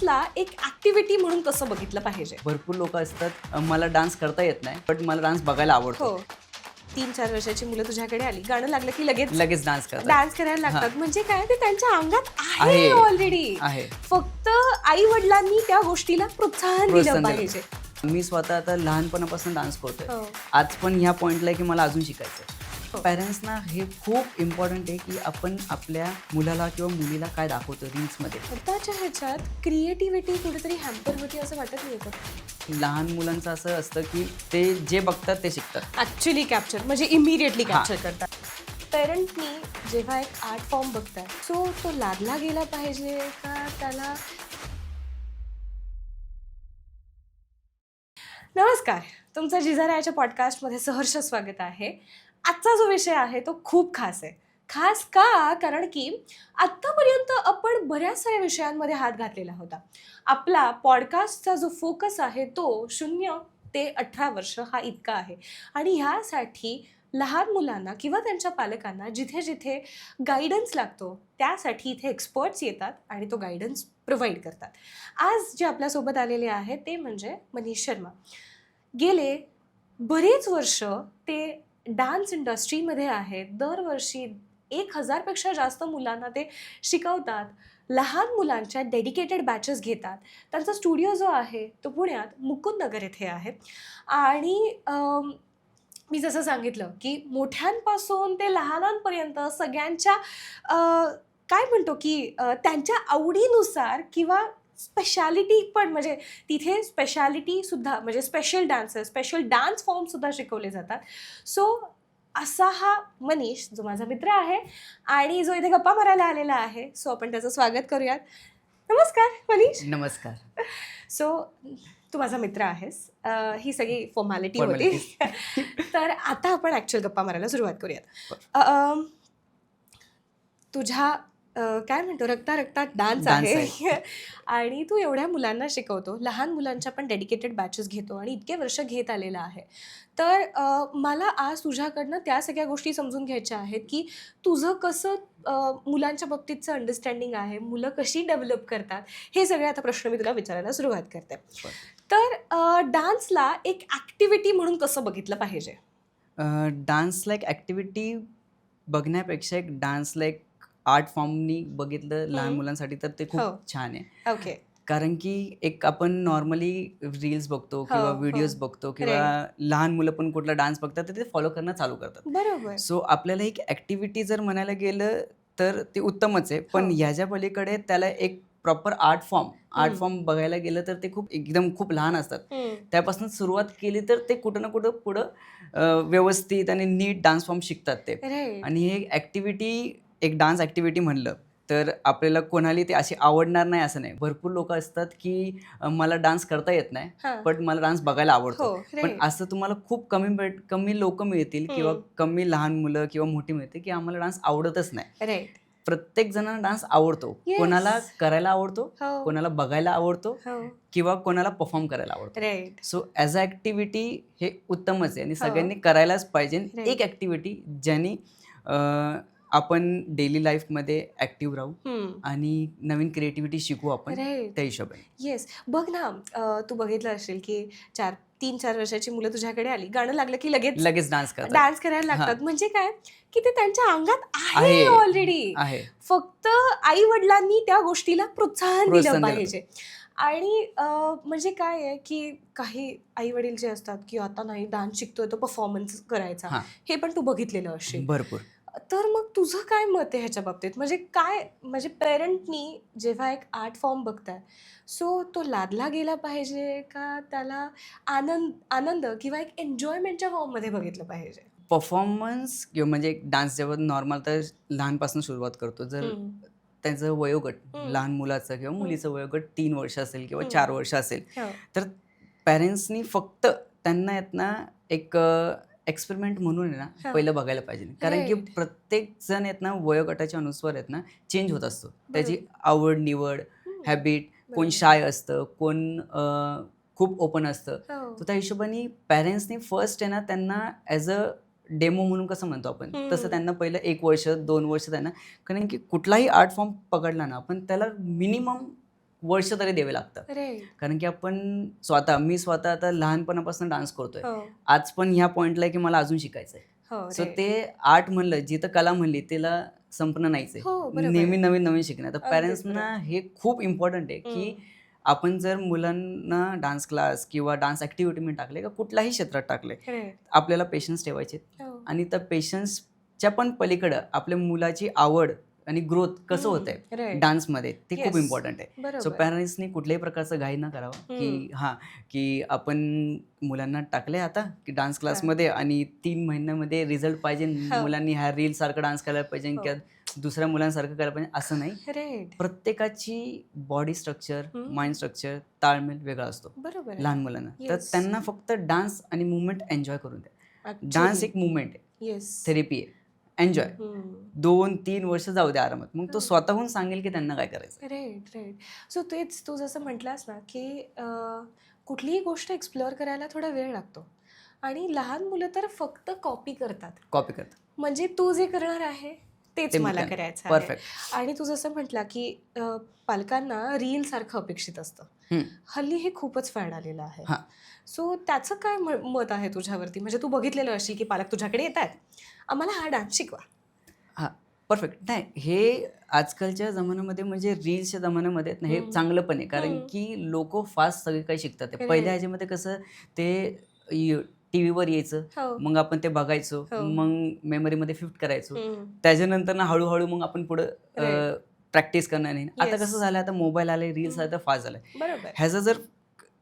डान्सला एक ऍक्टिव्हिटी म्हणून कसं बघितलं पाहिजे? भरपूर लोक असतात मला डान्स करता येत नाही पण मला डान्स बघायला आवडतो. हो. 3-4 वर्षाची मुलं तुझ्याकडे आली, गाणं लागलं की लगेच डान्स करतात. डान्स करायला लागतात. म्हणजे काय, ते त्यांच्या अंगात आहे आहे. ऑलरेडी. आहे. फक्त आई वडिलांनी त्या गोष्टीला प्रोत्साहन दिलं पाहिजे. मी स्वतः आता लहानपणापासून डान्स करतोय. हो. आज पण ह्या पॉइंटला आहे की मला अजून शिकायचं. हो. पॅरेंट्सना हे खूप इम्पॉर्टंट आहे की आपण आपल्या मुलाला किंवा मुलीला काय दाखवतो रील्समध्ये. आताच्या ह्याच्यात क्रिएटिव्हिटी कुठेतरी हॅम्पर होती असं वाटत नाही का? लहान मुलांचं असं असतं की ते जे बघतात ते शिकतात. ऍक्च्युली कॅप्चर म्हणजे इमिडिएटली कॅप्चर करतात. पेरेंटनी जेव्हा एक आर्ट फॉर्म बघतात, सो तो लादला गेला पाहिजे का त्याला? नमस्कार, तुमचं जिजारायाच्या पॉडकास्टमध्ये सहर्ष स्वागत आहे. आजचा जो विषय आहे तो खूप खास आहे. खास का? कारण की आत्तापर्यंत आपण बऱ्याच साऱ्या विषयांमध्ये हात घातलेला होता. आपला पॉडकास्टचा जो फोकस आहे तो 0 ते 18 वर्ष हा इतका आहे. आणि ह्यासाठी लहान मुलांना किंवा त्यांच्या पालकांना जिथे जिथे गाईडन्स लागतो त्यासाठी इथे एक्सपर्ट्स येतात आणि तो गाईडन्स प्रोव्हाइड करतात. आज जे आपल्यासोबत आलेले आहेत ते म्हणजे मनीष शर्मा. गेले बरेच वर्ष ते डान्स इंडस्ट्रीमध्ये आहेत. दरवर्षी 1000पेक्षा जास्त मुलांना ते शिकवतात. लहान मुलांच्या डेडिकेटेड बॅचेस घेतात. त्यांचा स्टुडिओ जो आहे तो पुण्यात मुकुंदनगर येथे आहे. आणि मी जसं सांगितलं की मोठ्यांपासून ते लहानांपर्यंत सगळ्यांच्या काय म्हणतो की त्यांच्या आवडीनुसार किंवा स्पेशालिटी पण, म्हणजे तिथे स्पेशालिटीसुद्धा म्हणजे स्पेशल डान्स फॉर्मसुद्धा शिकवले जातात. सो असा हा मनीष जो माझा मित्र आहे आणि जो इथे गप्पा मारायला आलेला आहे, सो आपण त्याचं स्वागत करूयात. नमस्कार मनीष. नमस्कार. सो तू माझा मित्र आहेस, ही सगळी फॉर्मॅलिटी होती. तर आता आपण ॲक्च्युअल गप्पा मारायला सुरुवात करूयात. तुझ्या काय म्हणतो रक्तात डान्स आहे. आणि तू एवढ्या मुलांना शिकवतो, लहान मुलांच्या पण डेडिकेटेड बॅचेस घेतो आणि इतके वर्ष घेत आलेला आहे. तर मला आज तुझ्याकडनं त्या सगळ्या गोष्टी समजून घ्यायच्या आहेत की तुझं कसं मुलांच्या बाबतीतचं अंडरस्टँडिंग आहे, मुलं कशी डेव्हलप करतात, हे सगळे आता प्रश्न मी तुला विचारायला सुरुवात करते. तर डान्सला एक ॲक्टिव्हिटी म्हणून कसं बघितलं पाहिजे? डान्सला एक ॲक्टिव्हिटी बघण्यापेक्षा एक डान्सला एक आर्ट फॉर्मनी बघितलं लहान मुलांसाठी तर ते खूप छान आहे. ओके. कारण की एक आपण नॉर्मली रील्स बघतो किंवा व्हिडिओज बघतो किंवा लहान मुलं पण कुठला डान्स बघतात तर ते फॉलो करणं चालू करतात. बरोबर. सो आपल्याला एक ॲक्टिव्हिटी जर म्हणायला गेलं तर ते उत्तमच आहे. पण ह्याच्या पलीकडे त्याला एक प्रॉपर आर्ट फॉर्म बघायला गेलं तर ते खूप लहान असतात. त्यापासून सुरुवात केली तर ते कुठं ना कुठं पुढं व्यवस्थित आणि नीट डान्स फॉर्म शिकतात ते. आणि हे ॲक्टिव्हिटी एक डान्स ॲक्टिव्हिटी म्हणलं तर आपल्याला कोणाला ते अशी आवडणार नाही असं नाही. भरपूर लोक असतात की मला डान्स करता येत नाही पण मला डान्स बघायला आवडतो. पण असं तुम्हाला खूप कमी लोक मिळतील किंवा कमी लहान मुलं किंवा मोठी मिळतील की आम्हाला डान्स आवडतच नाही. प्रत्येक जणांना डान्स आवडतो. कोणाला करायला आवडतो, कोणाला बघायला आवडतो किंवा कोणाला परफॉर्म करायला आवडतो. सो ॲज अ ॲक्टिव्हिटी हे उत्तमच आहे आणि सगळ्यांनी करायलाच पाहिजे. एक ॲक्टिव्हिटी ज्याने आपण डेली लाईफमध्ये ॲक्टिव्ह राहू आणि नवीन क्रिएटिव्हिटी शिकू आपण त्या हिशोबाने. येस. बघ ना, तू बघितलं असेल की 3-4 वर्षाची मुलं तुझ्याकडे आली, गाणं लागलं की लगेच डान्स करायला लागतात. म्हणजे काय की ते त्यांच्या अंगात आहे ऑलरेडी. फक्त आई वडिलांनी त्या गोष्टीला प्रोत्साहन दिलं पाहिजे. आणि म्हणजे काय आहे की काही आई वडील जे असतात की आता नाही डान्स शिकतोय तो परफॉर्मन्स करायचा, हे पण तू बघितलेलं असेल भरपूर. तर मग तुझं काय मत आहे ह्याच्या बाबतीत? म्हणजे पेरेंटनी जेव्हा एक आर्ट फॉर्म बघताय, सो तो लादला गेला पाहिजे का त्याला आनंद किंवा एक एन्जॉयमेंटच्या फॉर्ममध्ये बघितलं पाहिजे? परफॉर्मन्स किंवा म्हणजे डान्स जेव्हा नॉर्मल तर लहानपासून सुरुवात करतो. जर त्यांचं वयोगट लहान मुलाचं किंवा मुलीचं वयोगट 3 वर्ष असेल किंवा 4 वर्ष असेल तर पॅरेंट्सनी फक्त त्यांना एक एक्सपेरिमेंट म्हणून पहिलं बघायला पाहिजे. कारण की प्रत्येक जण वयोगटाच्या अनुसार चेंज होत असतो. त्याची आवड निवड, हॅबिट, कोण शाय असतं, कोण खूप ओपन असतं. तर त्या हिशोबाने पॅरेंट्सनी फर्स्ट त्यांना ॲज अ डेमो म्हणून कसं म्हणतो आपण तसं त्यांना पहिलं 1 वर्ष 2 वर्ष कारण की कुठलाही आर्ट फॉर्म पकडला ना आपण त्याला मिनिमम वर्ष तरी द्यावे लागतं. कारण की मी स्वतः आता लहानपणापासून डान्स करतोय. आज पण ह्या पॉइंटला आहे की मला अजून शिकायचंय. सो ते आर्ट म्हणलं, जिथं कला म्हणली तिला संपणं नाहीच आहे. नेहमी नवीन नवीन शिकणं. तर पॅरेंट्सना हे खूप इम्पॉर्टंट आहे की आपण जर मुलांना डान्स क्लास किंवा डान्स ॲक्टिव्हिटीमध्ये टाकले का कुठल्याही क्षेत्रात टाकले, आपल्याला पेशन्स ठेवायचे आणि त्या पेशन्सच्या पण पलीकडं आपल्या मुलाची आवड आणि ग्रोथ कसं होत आहे डान्समध्ये ते खूप इम्पॉर्टंट आहे. सो पॅरेंट्सनी कुठल्याही प्रकारचं घाई न करावं की आपण मुलांना टाकले आता की डान्स क्लासमध्ये आणि 3 महिन्यामध्ये रिझल्ट पाहिजे, मुलांनी ह्या रील सारखं डान्स करायला पाहिजे किंवा दुसऱ्या मुलांसारखं करायला पाहिजे, असं नाही. प्रत्येकाची बॉडी स्ट्रक्चर, माइंड स्ट्रक्चर, ताळमेळ वेगळा असतो लहान मुलांना. तर त्यांना फक्त डान्स आणि मुवमेंट एन्जॉय करून द्या. डान्स एक मुवमेंट आहे, थेरपी आहे, एन्जॉय. 2-3 वर्ष जाऊ द्या आरामात, मग तो स्वतःहून सांगेल की त्यांना काय करायचं. राईट. सो तेच तू जसं म्हटलास ना की कुठलीही गोष्ट एक्सप्लोअर करायला थोडा वेळ लागतो आणि लहान मुलं तर फक्त कॉपी करतात. म्हणजे तू जे करणार आहे तेच मला करायचं आहे. परफेक्ट. आणि तू जसं म्हटला की पालकांना रील सारखं अपेक्षित असतं. हल्ली हे खूपच फॅड आलेलं आहे. सो त्याचं काय मत आहे तुझ्यावरती? म्हणजे तू बघितलेलं असेल की पालक तुझ्याकडे येतात, आम्हाला हा डान्स शिकवा. परफेक्ट. नाही, हे आजकालच्या जमान्यामध्ये म्हणजे रील्सच्या जमान्यामध्ये हे चांगलं पण आहे. कारण की लोक फास्ट सगळे काही शिकतात. पहिल्या ह्याच्यामध्ये कसं ते टीव्हीवर यायचं, मग आपण ते बघायचो, मग मेमरीमध्ये शिफ्ट करायचो, त्याच्यानंतर ना हळूहळू मग आपण पुढं प्रॅक्टिस करणार नाही. आता कसं झालं, आता मोबाईल आले, रील्स आले, तर फास्ट झालंय. ह्याचा जर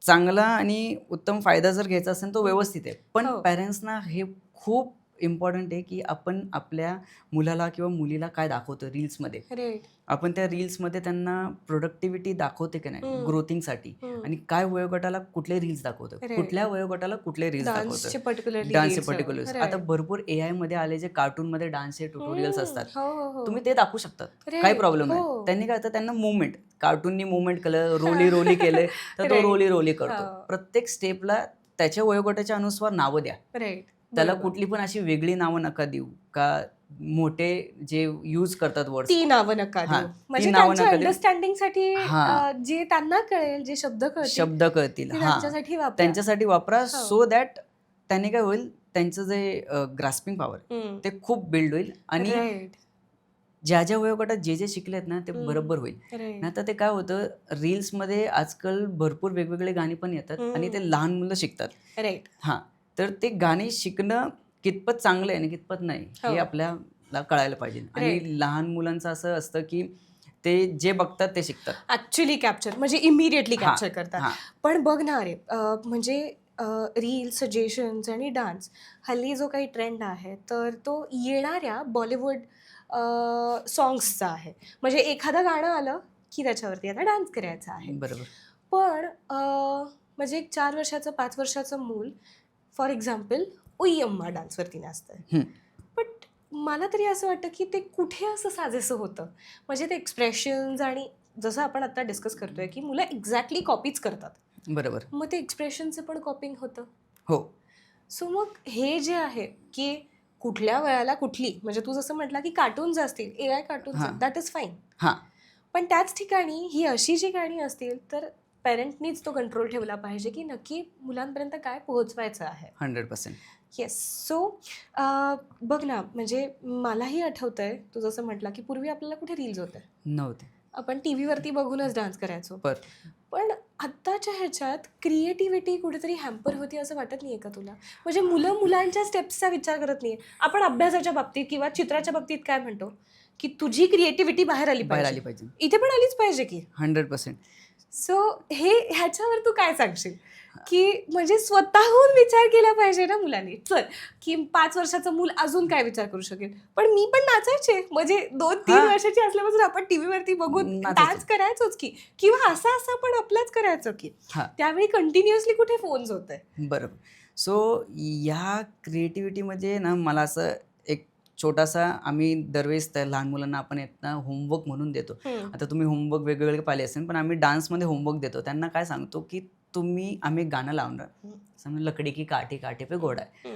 चांगला आणि उत्तम फायदा जर घ्यायचा असेल तो व्यवस्थित आहे. पण पॅरेंट्सना हे खूप इम्पॉर्टंट आहे की आपण आपल्या मुलाला किंवा मुलीला काय दाखवतो रील्समध्ये, आपण त्या रील्समध्ये त्यांना प्रोडक्टिव्हिटी दाखवते की नाही ग्रोथिंगसाठी, आणि काय वयोगटाला कुठले रील्स दाखवतो, कुठल्या वयोगटाला कुठले रील्स दाखवतो, डान्सचे पर्टिक्युलर्स. आता भरपूर AI मध्ये आले जे कार्टूनमध्ये डान्सचे ट्युटोरियल्स असतात, तुम्ही ते दाखवू शकता, काही प्रॉब्लेम नाही. त्यांनी काय होतं, त्यांना मुवमेंट, कार्टूननी मुवमेंट केलं, रोली केले तर तो रोली करतो. प्रत्येक स्टेपला त्याच्या वयोगटाच्या अनुसार नावं द्या. त्याला कुठली पण अशी वेगळी नावं नका देऊ का मोठे जे यूज करतात वर्ड, ती नावं नका देऊ. म्हणजे त्यांच्या अंडरस्टँडिंगसाठी जे त्यांना कळेल, जे शब्द कळतील त्यांच्यासाठी वापरा. सो दॅट त्याने काय होईल, त्यांचं जे ग्रास्पिंग पॉवर ते खूप बिल्ड होईल आणि ज्या ज्या वयोगटात जे शिकलेत ना ते बरोबर होईल. नाही तर ते काय होतं, रील्समध्ये आजकाल भरपूर वेगवेगळे गाणी पण येतात आणि ते लहान मुलं शिकतात. तर ते गाणी शिकणं कितपत चांगलं आहे आणि कितपत नाही हे आपल्याला कळायला पाहिजे. आणि लहान मुलांचं असं असतं की ते जे बघतात ते शिकतात, ऍक्च्युली कॅप्चर, म्हणजे इमिडिएटली कॅप्चर करतात. पण बघ ना रे, म्हणजे रील, सजेशन्स आणि डान्स, हल्ली जो काही ट्रेंड आहे तर तो येणाऱ्या बॉलिवूड सॉंग्सचा आहे. म्हणजे एखादं गाणं आलं की त्याच्यावरती आता डान्स करायचा आहे. बरोबर. पण म्हणजे एक 4 वर्षाचं 5 वर्षाचं मूल फॉर एक्झाम्पल उय्यम्मा डान्सवरती नाचतंय. बट मला तरी असं वाटतं की ते कुठे असं साजेसं होतं. म्हणजे ते एक्सप्रेशन्स, आणि जसं आपण आता डिस्कस करतोय की मुलं एक्झॅक्टली कॉपीच करतात. बरोबर. मग ते एक्सप्रेशनचं पण कॉपिंग होतं. सो मग हे जे आहे की कुठल्या वयाला कुठली, म्हणजे तू जसं म्हटला की कार्टून्स असतील, AI cartoons, that is fine. पण त्याच ठिकाणी ही अशी जी गाणी असतील तर पेरेंटनीच तो कंट्रोल ठेवला पाहिजे की नक्की मुलांपर्यंत काय पोहोचवायचं आहे. 100%. येस. सो बघ ना, म्हणजे मलाही आठवतंय तू जसं म्हटला की पूर्वी आपल्याला कुठे रील्स नव्हते, आपण टीव्हीवरती बघूनच डान्स करायचो. पण आत्ताच्या ह्याच्यात क्रिएटिव्हिटी कुठेतरी हॅम्पर होती असं वाटत नाहीये का तुला? म्हणजे मुलं मुलांच्या स्टेप्सचा विचार करत नाहीये. आपण अभ्यासाच्या बाबतीत किंवा चित्राच्या बाबतीत काय म्हणतो की तुझी क्रिएटिव्हिटी बाहेर आली पाहिजे, इथे पण आलीच पाहिजे की 100%. सो ह्याच्यावर तू काय सांगशील की म्हणजे स्वतःहून विचार केला पाहिजे ना मुलांनी? चल की 5 वर्षाचं मूल अजून काय विचार करू शकेल, पण मी पण नाचायचे, म्हणजे 2-3 वर्षाची असल्यापासून आपण टीव्हीवरती बघून डान्स करायचोच की, किंवा असं पण आपलाच करायचं की, त्यावेळी कंटिन्युअसली कुठे फोन्स होते. बरोबर. सो या क्रिएटिव्हिटीमध्ये ना मला असं एक छोटासा, आम्ही दरवेळेस त्या लहान मुलांना आपण होमवर्क म्हणून देतो. आता तुम्ही होमवर्क वेगवेगळे पाहिले असेल, पण आम्ही डान्समध्ये होमवर्क देतो. त्यांना काय सांगतो की आम्ही गाणं लावणार, समजा लकडी की काठी काठी पे घोडा आहे.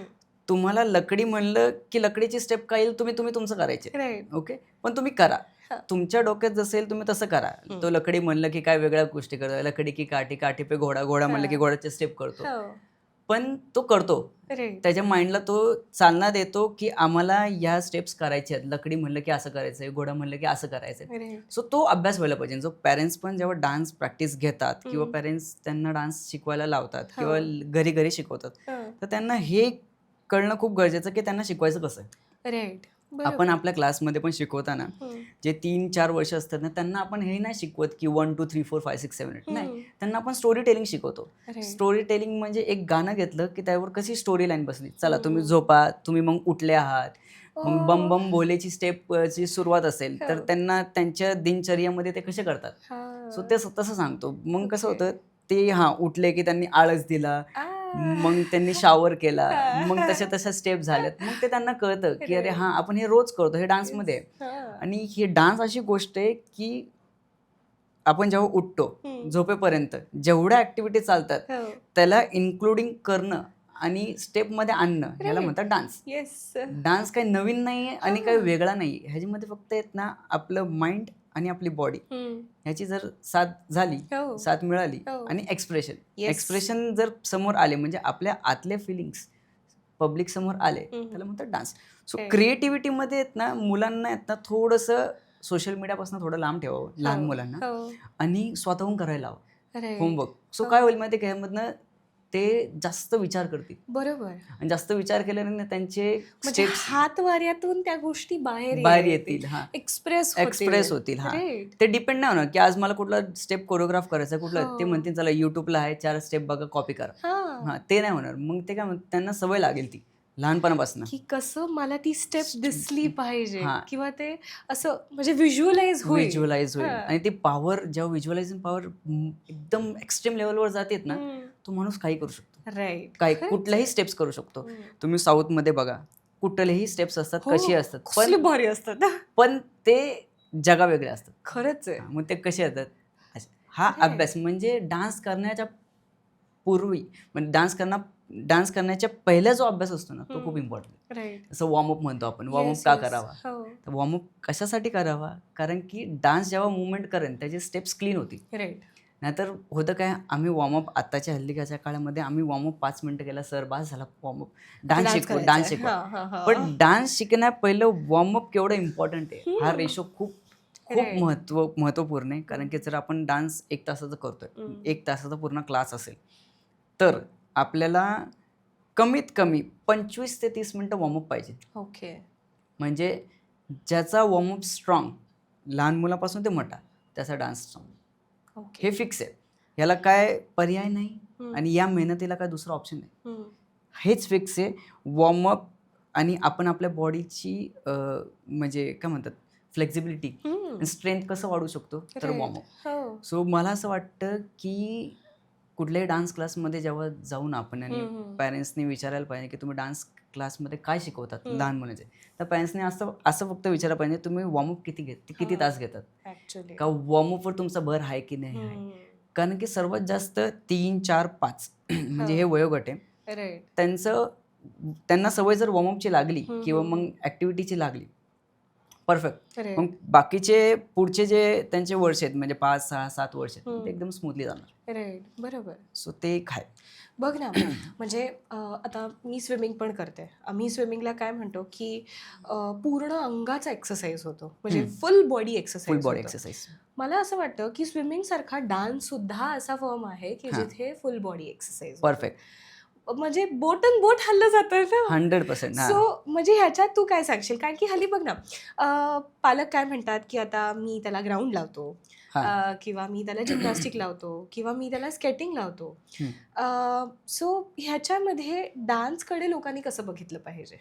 तुम्हाला लकडी म्हणलं की लकडीची स्टेप काय येईल तुम्ही तुमचं करायचे, ओके, पण तुम्ही करा. हा. तुमच्या डोक्यात जसं येईल तुम्ही तसं करा. तो लकडी म्हणलं की काय वेगळ्या गोष्टी करतो, लकडी की काठी, काठी पे घोडा, घोडा म्हणलं की घोड्याचे स्टेप करतो. हो. पण तो करतो. Right. त्याच्या माइंडला तो चालना देतो की आम्हाला ह्या स्टेप्स करायच्या आहेत. लकडी म्हणलं की असं करायचंय, घोडा म्हणलं की असं करायचंय. Right. सो तो अभ्यास व्हायला पाहिजे. जो पॅरेंट्स पण जेव्हा डान्स प्रॅक्टिस घेतात किंवा हम्म. पॅरेंट्स त्यांना डान्स शिकवायला लावतात हो. किंवा घरी घरी शिकवतात, हा. तर त्यांना हे कळणं खूप गरजेचं की त्यांना शिकवायचं कसं आहे. Right. आपण बरोबर. आपल्या क्लासमध्ये पण शिकवताना हम्म. जे 3-4 वर्ष असतात ना, त्यांना आपण हे नाही शिकवत की 1 2 3 4 5 6 7 8 नाही. त्यांना आपण स्टोरी टेलिंग शिकवतो. Right. स्टोरी टेलिंग म्हणजे एक गाणं घेतलं की त्यावर कशी स्टोरी लाईन बसली. चला तुम्ही हम्म. झोपा, तुम्ही मग उठले आहात, मग बम Oh. बम भोलेची स्टेप ची सुरुवात असेल तर हो. त्यांना त्यांच्या दिनचर्यामध्ये ते कसे करतात. हा. सो ते तसं सांगतो. मग कसं Okay. होतं ते उठले की त्यांनी आळस दिला, मग Ah. त्यांनी शॉवर केला, मग हा. तशा स्टेप झाल्यात. मग ते त्यांना कळतं की अरे Right. हां, आपण हे रोज करतो, हे डान्समध्ये Yes. आहे. हा. आणि ही डान्स अशी गोष्ट आहे की आपण जेव्हा उठतो हम्म. झोपेपर्यंत जेवढ्या ऍक्टिव्हिटी चालतात हो. त्याला इन्क्लुडिंग करणं आणि स्टेपमध्ये आणणं ह्याला Right. म्हणतात डान्स. Yes. डान्स काही नवीन नाही आहे आणि काही हा. वेगळा नाही आहे. ह्याच्यामध्ये फक्त आहेत ना आपलं माइंड आणि आपली बॉडी हम्म. ह्याची जर साथ झाली, हो. साथ मिळाली हो. आणि एक्सप्रेशन Yes. एक्सप्रेशन जर समोर आले म्हणजे आपल्या आतले फिलिंग्स पब्लिक समोर आले हम्म. त्याला म्हणतात डान्स. So Right. क्रिएटिव्हिटीमध्ये आहेत ना मुलांना आहेत ना थोडंसं सोशल मीडियापासून थोडं लांब ठेवावं लहान हो. मुलांना हो. आणि स्वतःहून करायला हवं Right. होमवर्क. सो हो. काय होईल माहिती आहे का ह्यामधनं ते जास्त विचार करतील बरोबर. आणि जास्त विचार केल्याने त्यांचे म्हणजे स्टेप्स हात वाऱ्यातून त्या गोष्टी बाहेर बाहेर येतील. हां, एक्सप्रेस एक्सप्रेस होतील. हां, राईट. ते डिपेंड नाही होणार की आज मला कुठला स्टेप कोरिओग्राफ करायचा कुठला ते हो. म्हणतील चला युट्यूबला आहे 4 स्टेप बघा कॉपी करा. हा. ते नाही होणार. मग ते काय त्यांना सवय लागेल ती लहानपणापासून. की कसं मला ती स्टेप दिसली पाहिजे हां. किंवा ते असं म्हणजे व्हिज्युअलाइज होईल. व्हिज्युअलाइज होईल हां. आणि ती पॉवर जेव्हा व्हिज्युअलायझिंग पॉवर एकदम एक्स्ट्रीम लेवलवर जातेत ना तो माणूस काही करू शकतो. राईट. काही कुठल्याही स्टेप्स करू शकतो. तुम्ही साऊथमध्ये बघा कुठलेही स्टेप्स असतात कशी असतात कसले भारी असतात. पण ते जगा वेगळे असतात. खरंच आहे. मग ते कसे येतात हा Right. अभ्यास म्हणजे डान्स करण्याच्या पूर्वी म्हणजे डान्स करण्याच्या पहिला जो अभ्यास असतो ना तो खूप इम्पॉर्टंट. राईट. जसं वॉर्मअप म्हणतो आपण. वॉर्मअप का करावा तर वॉर्मअप कशासाठी करावा कारण की डान्स जेव्हा मुवमेंट करेन त्याचे स्टेप्स क्लीन होतील. राईट. नाहीतर होतं काय आम्ही वॉर्मअप आत्ताच्या हल्लीच्या काळामध्ये आम्ही वॉर्मअप 5 मिनिटं केला सर बास झाला वॉर्मअप डान्स शिकवा. पण डान्स शिकण्या पहिलं वॉर्मअप केवढं इम्पॉर्टंट आहे हा रेशो खूप Right. महत्त्वपूर्ण आहे कारण की जर आपण डान्स 1 तासाचा करतोय 1 तासाचा पूर्ण क्लास असेल तर आपल्याला कमीत कमी 25 ते 30 मिनिटं वॉर्मअप पाहिजे. ओके. म्हणजे ज्याचा वॉर्मअप स्ट्रॉंग लहान मुलापासून ते मोठा त्याचा डान्स स्ट्रॉंग ओके. हे फिक्स आहे. याला काय पर्याय नाही आणि या मेहनतीला काय दुसरा ऑप्शन नाही. हेच फिक्स आहे वॉर्मअप आणि आपण आपल्या बॉडीची म्हणजे काय म्हणतात फ्लेक्झिबिलिटी स्ट्रेंथ कसं वाढू शकतो तर वॉर्मअप. हो. सो मला असं वाटतं की कुठल्याही डान्स क्लासमध्ये जेव्हा जाऊन आपण आणि पॅरेंट्सनी विचारायला पाहिजे की तुम्ही डान्स क्लासमध्ये काय शिकवतात लहान मुलांचे तर पॅरेंट्सनी असं फक्त विचारायला पाहिजे तुम्ही वॉर्मअप किती तास घेतात ऍक्च्युली. का वॉर्मअपवर तुमचा भर आहे की नाही आहे. कारण की सर्वात जास्त 3 4 5 म्हणजे हे वयोगट आहे राईट. त्यांना सवय जर वॉर्मअपची लागली किंवा मग ऍक्टिव्हिटीची लागली परफेक्ट. मग बाकीचे पुढचे जे त्यांचे वर्ष आहेत म्हणजे 5 6 7 वर्ष आहेत ते एकदम स्मूथली जाणार. राईट. बरोबर. सो ते एक आहे. बघ ना म्हणजे आता मी स्विमिंग पण करते. आम्ही स्विमिंगला काय म्हणतो की पूर्ण अंगाचा एक्सरसाइज होतो म्हणजे फुल बॉडी फुल एक्सरसाइज. Body exercise. मला असं वाटतं की स्विमिंग सारखा डान्स सुद्धा असा फॉर्म आहे की जिथे फुल बॉडी एक्सरसाइज परफेक्ट. म्हणजे बोट हल्लं जातं ना 100%. सो म्हणजे ह्याच्यात तू काय सांगशील कारण की हल्ली बघ ना पालक काय म्हणतात की आता मी त्याला ग्राउंड लावतो किंवा मी त्याला जिम्नॅस्टिक लावतो किंवा मी त्याला स्केटिंग लावतो. सो ह्याच्यामध्ये डान्सकडे लोकांनी कसं बघितलं पाहिजे.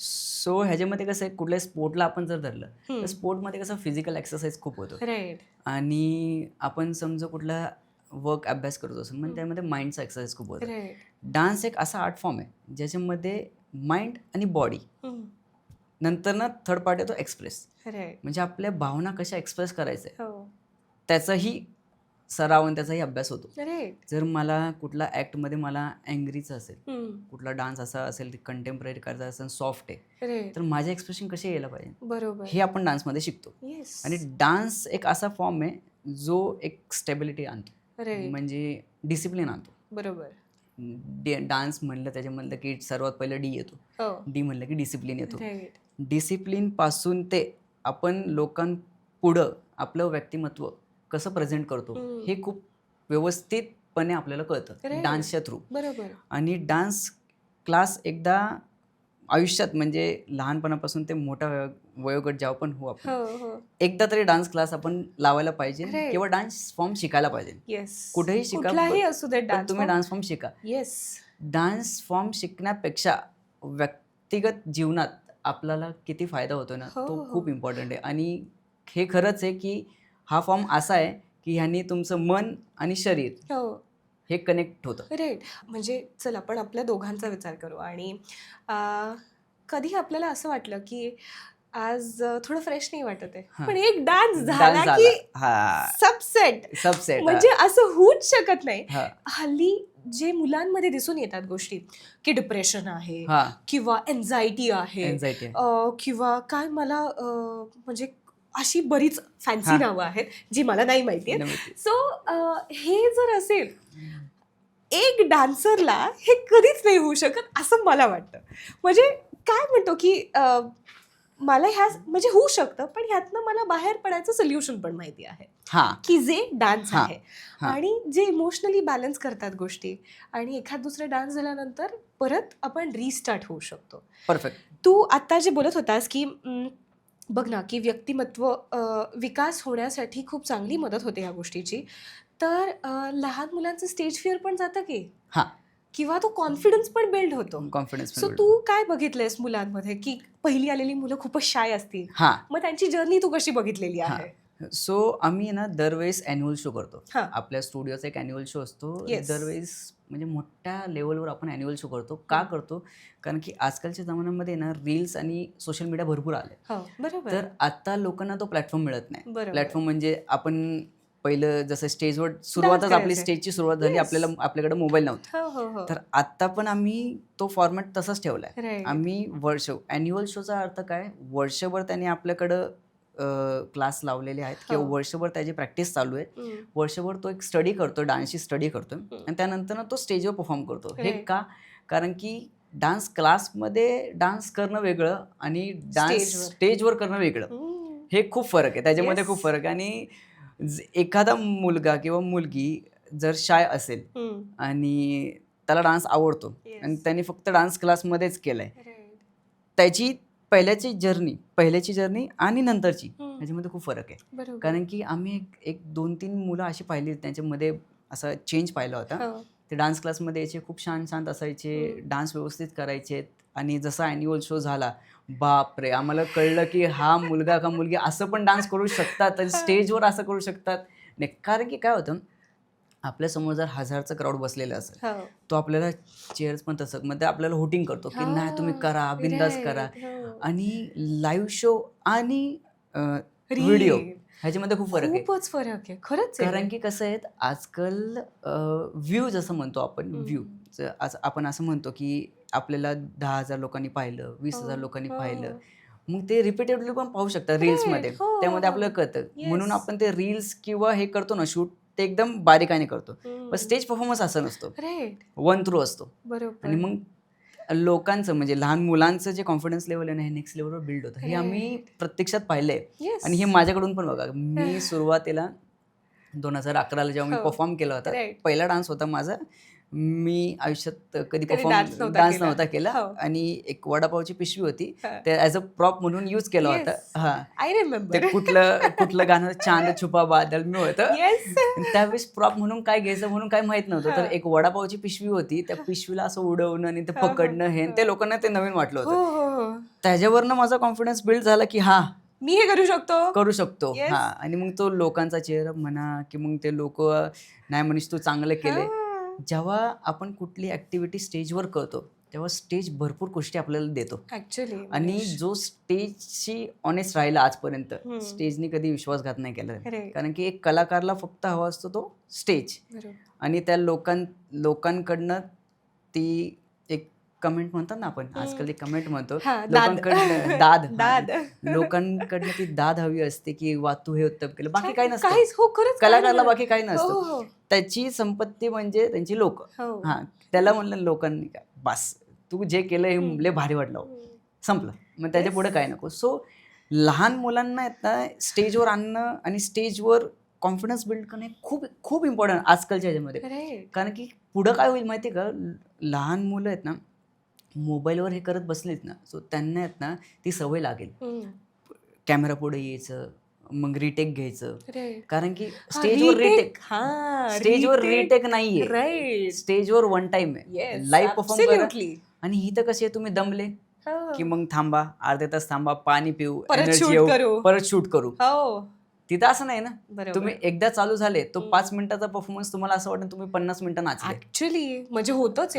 सो ह्याच्यामध्ये कसं आहे कुठल्या स्पोर्टला आपण जर धरलं तर स्पोर्टमध्ये कसं फिजिकल एक्सरसाइज खूप होतो राईट. आणि आपण समजा कुठला वर्क अभ्यास करतो असं म्हणजे त्यामध्ये माइंडचा एक्सरसाइज खूप होतो. राईट. डान्स एक असा आर्ट फॉर्म आहे ज्याच्यामध्ये माइंड आणि बॉडी नंतर ना थर्ड पार्ट येतो एक्सप्रेस. राईट. म्हणजे आपल्या भावना कशा एक्सप्रेस करायच्या हो. त्याचाही सराव आणि त्याचाही अभ्यास होतो. राईट. जर मला कुठला ॲक्टमध्ये मला अँग्रीचं असेल, कुठला डान्स असा असेल कंटेम्पररी करायचा असेल, सॉफ्ट आहे, राईट. तर माझे एक्सप्रेशन कसे यायला पाहिजे बरोबर. हे आपण डान्समध्ये शिकतो. येस. आणि डान्स एक असा फॉर्म आहे जो एक स्टेबिलिटी आणतो, राईट. म्हणजे डिसिप्लिन आणतो. बरोबर. डान्स म्हणलं त्याच्यामधलं की सर्वात पहिलं डी येतो. हो. डी म्हणलं की डिसिप्लिन येतो. राईट. डिसिप्लिन पासून ते आपण लोकांपुढं आपलं व्यक्तिमत्व कसं प्रेझेंट करतो हे खूप व्यवस्थितपणे आपल्याला कळतं Right. डान्सच्या थ्रू. बरोबर. आणि डान्स क्लास एकदा आयुष्यात म्हणजे लहानपणापासून ते मोठा वयोगट जेव्हा पण हो आपण हो हो. एकदा तरी डान्स क्लास आपण लावायला पाहिजे Right. किंवा डान्स फॉर्म शिकायला पाहिजे. येस. कुठेही शिका, कुठलाही असू दे पण डान्स. तुम्ही डान्स फॉर्म शिका. येस. डान्स फॉर्म शिकण्यापेक्षा व्यक्तिगत जीवनात आपल्याला किती फायदा होतो ना हो, तो हो. खूप इम्पॉर्टंट आहे. आणि हे खरंच आहे की हा फॉर्म असा आहे की ह्यानी तुमचं मन आणि शरीर हो. हे कनेक्ट होतं. राईट. म्हणजे चल आपण आपल्या दोघांचा विचार करू आणि कधी आपल्याला असं वाटलं की आज थोडं फ्रेश नाही वाटत आहे, हां. पण एक डान्स डान्स झाला की हा सबसेट. म्हणजे सबसेट. असं होऊच शकत नाही. हा हल्ली जे मुलांमध्ये दिसून येतात गोष्टी की डिप्रेशन आहे हा किंवा एन्झायटी आहे एन्झायटी किंवा काय मला म्हणजे अशी बरीच फॅन्सी हा. नावं आहेत जी मला नाही माहिती आहेत. सो हे जर असेल एक डान्सरला हे कधीच नाही होऊ शकत असं मला वाटतं. म्हणजे काय म्हणतो की मला ह्या म्हणजे होऊ शकतं, पण ह्यातनं मला बाहेर पडायचं सोल्युशन पण माहिती आहे हा की जे डान्स हा, आहे हा. आणि जे इमोशनली बॅलन्स करतात गोष्टी आणि एखाद दुसरे डान्स झाल्यानंतर परत आपण रिस्टार्ट होऊ शकतो. परफेक्ट. तू आत्ता जे बोलत होतास की बघ ना की व्यक्तिमत्व विकास होण्यासाठी खूप चांगली मदत होते या गोष्टीची. तर लहान मुलांचं स्टेज फिअर पण जातं की हा किंवा तो कॉन्फिडन्स पण बिल्ड होतो. कॉन्फिडन्स. सो तू काय बघितलंयस मुलांमध्ये की पहिली आलेली मुलं खूपच शाय असतील, हा मग त्यांची जर्नी तू कशी बघितलेली हा आहे? सो आम्ही ना दरवेळेस अॅन्युअल शो करतो. हा. आपल्या स्टुडिओचा एक अॅन्युअल शो असतो. Yes. दरवेळेस म्हणजे मोठ्या लेवलवर आपण अॅन्युअल शो करतो. का करतो? कारण की आजकालच्या जमान्यामध्ये ना रील्स आणि सोशल मीडिया भरपूर आले. हो बरोबर. तर आता लोकांना तो प्लॅटफॉर्म मिळत नाही. बरोबर. प्लॅटफॉर्म म्हणजे आपण पहिलं जसं स्टेजवर सुरुवातच आपली करायचे. स्टेजची सुरुवात झाली, Yes. आपल्याकडे मोबाईल नव्हता. हो हो हो. तर आता पण आम्ही तो फॉर्मॅट तसाच ठेवलाय. Right. आम्ही अॅन्युअल शोचा अर्थ काय, वर्षभर त्यांनी आपल्याकडं क्लास लावलेले आहेत किंवा हो. वर्षभर त्याची प्रॅक्टिस चालू आहे. हम्म. वर्षभर तो एक स्टडी करतो, डान्सची स्टडी करतो आणि त्यानंतर तो स्टेजवर परफॉर्म करतो. हे Right. का? कारण की डान्स क्लासमध्ये डान्स करणं वेगळं आणि डान्स स्टेजवर. स्टेजवर करणं वेगळं. हम्म. हे खूप फरक आहे, त्याच्यामध्ये Yes. खूप फरक आहे. आणि एखादा मुलगा किंवा मुलगी जर शाय असेल हम्म. आणि त्याला डान्स आवडतो Yes. आणि त्याने फक्त डान्स क्लासमध्येच केलाय, Right. त्याची पहिल्याची जर्नी आणि नंतरची हम्म. ह्याच्यामध्ये खूप फरक आहे. बरोबर. कारण की आम्ही एक 2-3 मुलं अशी पाहिली त्यांच्यामध्ये असा चेंज पाहिला होता. हो. ते डान्स क्लासमध्ये यायचे, खूप शांत असायचे, हम्म. डान्स व्यवस्थित करायचे. आणि जसा अॅन्युअल शो झाला, बापरे, आम्हाला कळलं की हा मुलगा का मुलगी असं पण डान्स करू शकतात आणि स्टेजवर असं करू शकतात. नाही, कारण की काय होतं, आपल्यासमोर जर 1000चं क्राऊड बसलेलं असेल, हो. तो आपल्याला चेअर्स पण तसं मध्ये आपल्याला होटिंग करतो की नाही तुम्ही करा, बिंदास Right. करा. हो. आणि लाईव्ह शो आणि व्हिडिओ Reel. ह्याच्यामध्ये खूप फरक आहे. खूपच फरक आहे खरंच आहे. कारण की कसं आहे, आजकाल व्ह्यू जसं म्हणतो आपण, व्ह्यू आपण असं म्हणतो की आपल्याला 10,000 लोकांनी पाहिलं, 20,000 लोकांनी हो. पाहिलं, मग ते रिपीटेडली पण पाहू शकतात रील्समध्ये. हो. त्यामध्ये आपल्याला कळतं. Yes. म्हणून आपण ते रील्स किंवा हे करतो ना शूट, ते एकदम बारीकाने करतो. हम्म. पण स्टेज परफॉर्मन्स असा नसतो, Right. वन थ्रू असतो. बरोबर. आणि मग लोकांचं म्हणजे लहान मुलांचं जे कॉन्फिडन्स लेवल आहे ना, हे नेक्स्ट लेवलवर बिल्ड होतं. हे आम्ही प्रत्यक्षात पाहिलंय. Yes. आणि हे माझ्याकडून पण बघा, मी सुरुवातीला 2011ला जेव्हा मी हो. परफॉर्म केला होता, Right. पहिला डान्स होता माझा. मी आयुष्यात कधी dance परफॉर्म नव्हता नव्हता केला. हो. आणि एक वडापावची पिशवी होती, हा. ते ॲज अ प्रॉप म्हणून यूज केला Yes. होता. हा, I ते remember. कुठलं गाणं, चांद छुपा बादल मी होतं. Yes. आणि त्यावेळेस प्रॉप म्हणून काय घ्यायचं म्हणून काय माहित नव्हतं. हा. तर एक वडापावची पिशवी होती, त्या पिशवीला असं उडवणं आणि ते हा, हा, पकडणं, हे हा. ते लोकांना ते नवीन वाटलं हो होतं. हो हो. त्याच्यावरनं माझा कॉन्फिडन्स बिल्ड झाला की हा, मी हे करू शकतो. करू शकतो. Yes. हा, आणि मग तो लोकांचा चेहरा म्हणा की मग ते लोक नाही, मनीष तू चांगलं केलंय. हा. जेव्हा आपण कुठली ऍक्टिव्हिटी स्टेजवर करतो तेव्हा स्टेज भरपूर गोष्टी आपल्याला देतो. ऍक्च्युली आणि जो स्टेजशी ऑनेस्ट राहिला आजपर्यंत, स्टेजनी कधी विश्वासघात नाही केला. कारण की एक कलाकारला फक्त हवा असतो तो स्टेज, आणि त्या लोकांकडनं ती एक कमेंट म्हणतात ना आपण, आजकाल एक कमेंट म्हणतो, लोकांकडनं दाद लोकांकडनं ती दाद हवी असते की वा तू हे उत्तम केलं, बाकी काही नसतं. कलाकारला बाकी काही नसतं. त्याची संपत्ती म्हणजे त्यांची लोक. हा, त्याला म्हणलं लोकांनी काय बस तू जे केलं हे लय भारी वाटलं, संपलं, मग त्याच्या पुढे काय नको. सो लहान मुलांना आता स्टेजवर आणणं आणि स्टेजवर कॉन्फिडन्स बिल्ड करणं खूप खूप इम्पॉर्टंट आजकालच्या ह्याच्यामध्ये. कारण की पुढं काय होईल माहिती आहे का, लहान मुलं आहेत ना मोबाईलवर हे करत बसलीत ना, सो त्यांना आहेत ना ती सवय लागेल कॅमेरा पुढे यायचं, मग रिटेक घ्यायचं. कारण की स्टेजवर रिटेक नाहीये, स्टेजवर वन टाइम आहे, लाईव्ह परफॉर्म करा. आणि ही तर कशी आहे, तुम्ही दमले की मग थांबा, अर्धे तास थांबा, पाणी पिऊ, एनर्जी येऊ, परत शूट करू. तिथं असं नाही ना, तुम्ही एकदा चालू झाले तो 5 मिनिटाचा परफॉर्मन्स तुम्हाला असं वाटतं तुम्ही 50 मिनिटं नाचले. ऍक्च्युली म्हणजे होतच.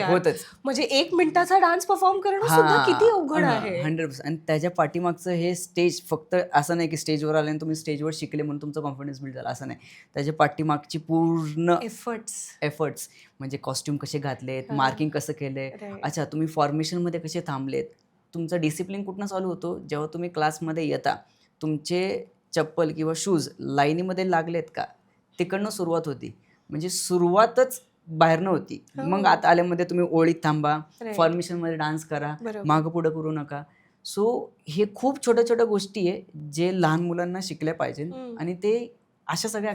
म्हणजे 1 मिनिटाचा डान्स परफॉर्म करणं सुद्धा किती अवघड आहे. 100%. आणि त्याच्या पाठीमागचं हे स्टेज, फक्त असं नाही की स्टेजवर आले आणि तुम्ही स्टेजवर शिकले म्हणून तुमचा कॉन्फिडन्स बिल्ड झाला, असं नाही. त्याच्या पाठीमागची पूर्ण एफर्ट्स म्हणजे कॉस्ट्युम कसे घातलेत, मार्किंग कसं केलंय, अच्छा तुम्ही फॉर्मेशनमध्ये कसे थांबलेत, तुमचा डिसिप्लिन कुठनं चालू होतो, जेव्हा तुम्ही क्लासमध्ये येता तुमचे चप्पल किंवा शूज लाईनीमध्ये लागलेत का, तिकडनं सुरुवात होती. म्हणजे सुरुवातच बाहेरनं होती. मग आता आल्यामध्ये तुम्ही ओळीत थांबा, फॉर्मेशनमध्ये डान्स करा, मागं पुढं करू नका. सो हे खूप छोट्या छोट्या गोष्टी आहे जे लहान मुलांना शिकल्या पाहिजे, आणि ते अशा सगळ्या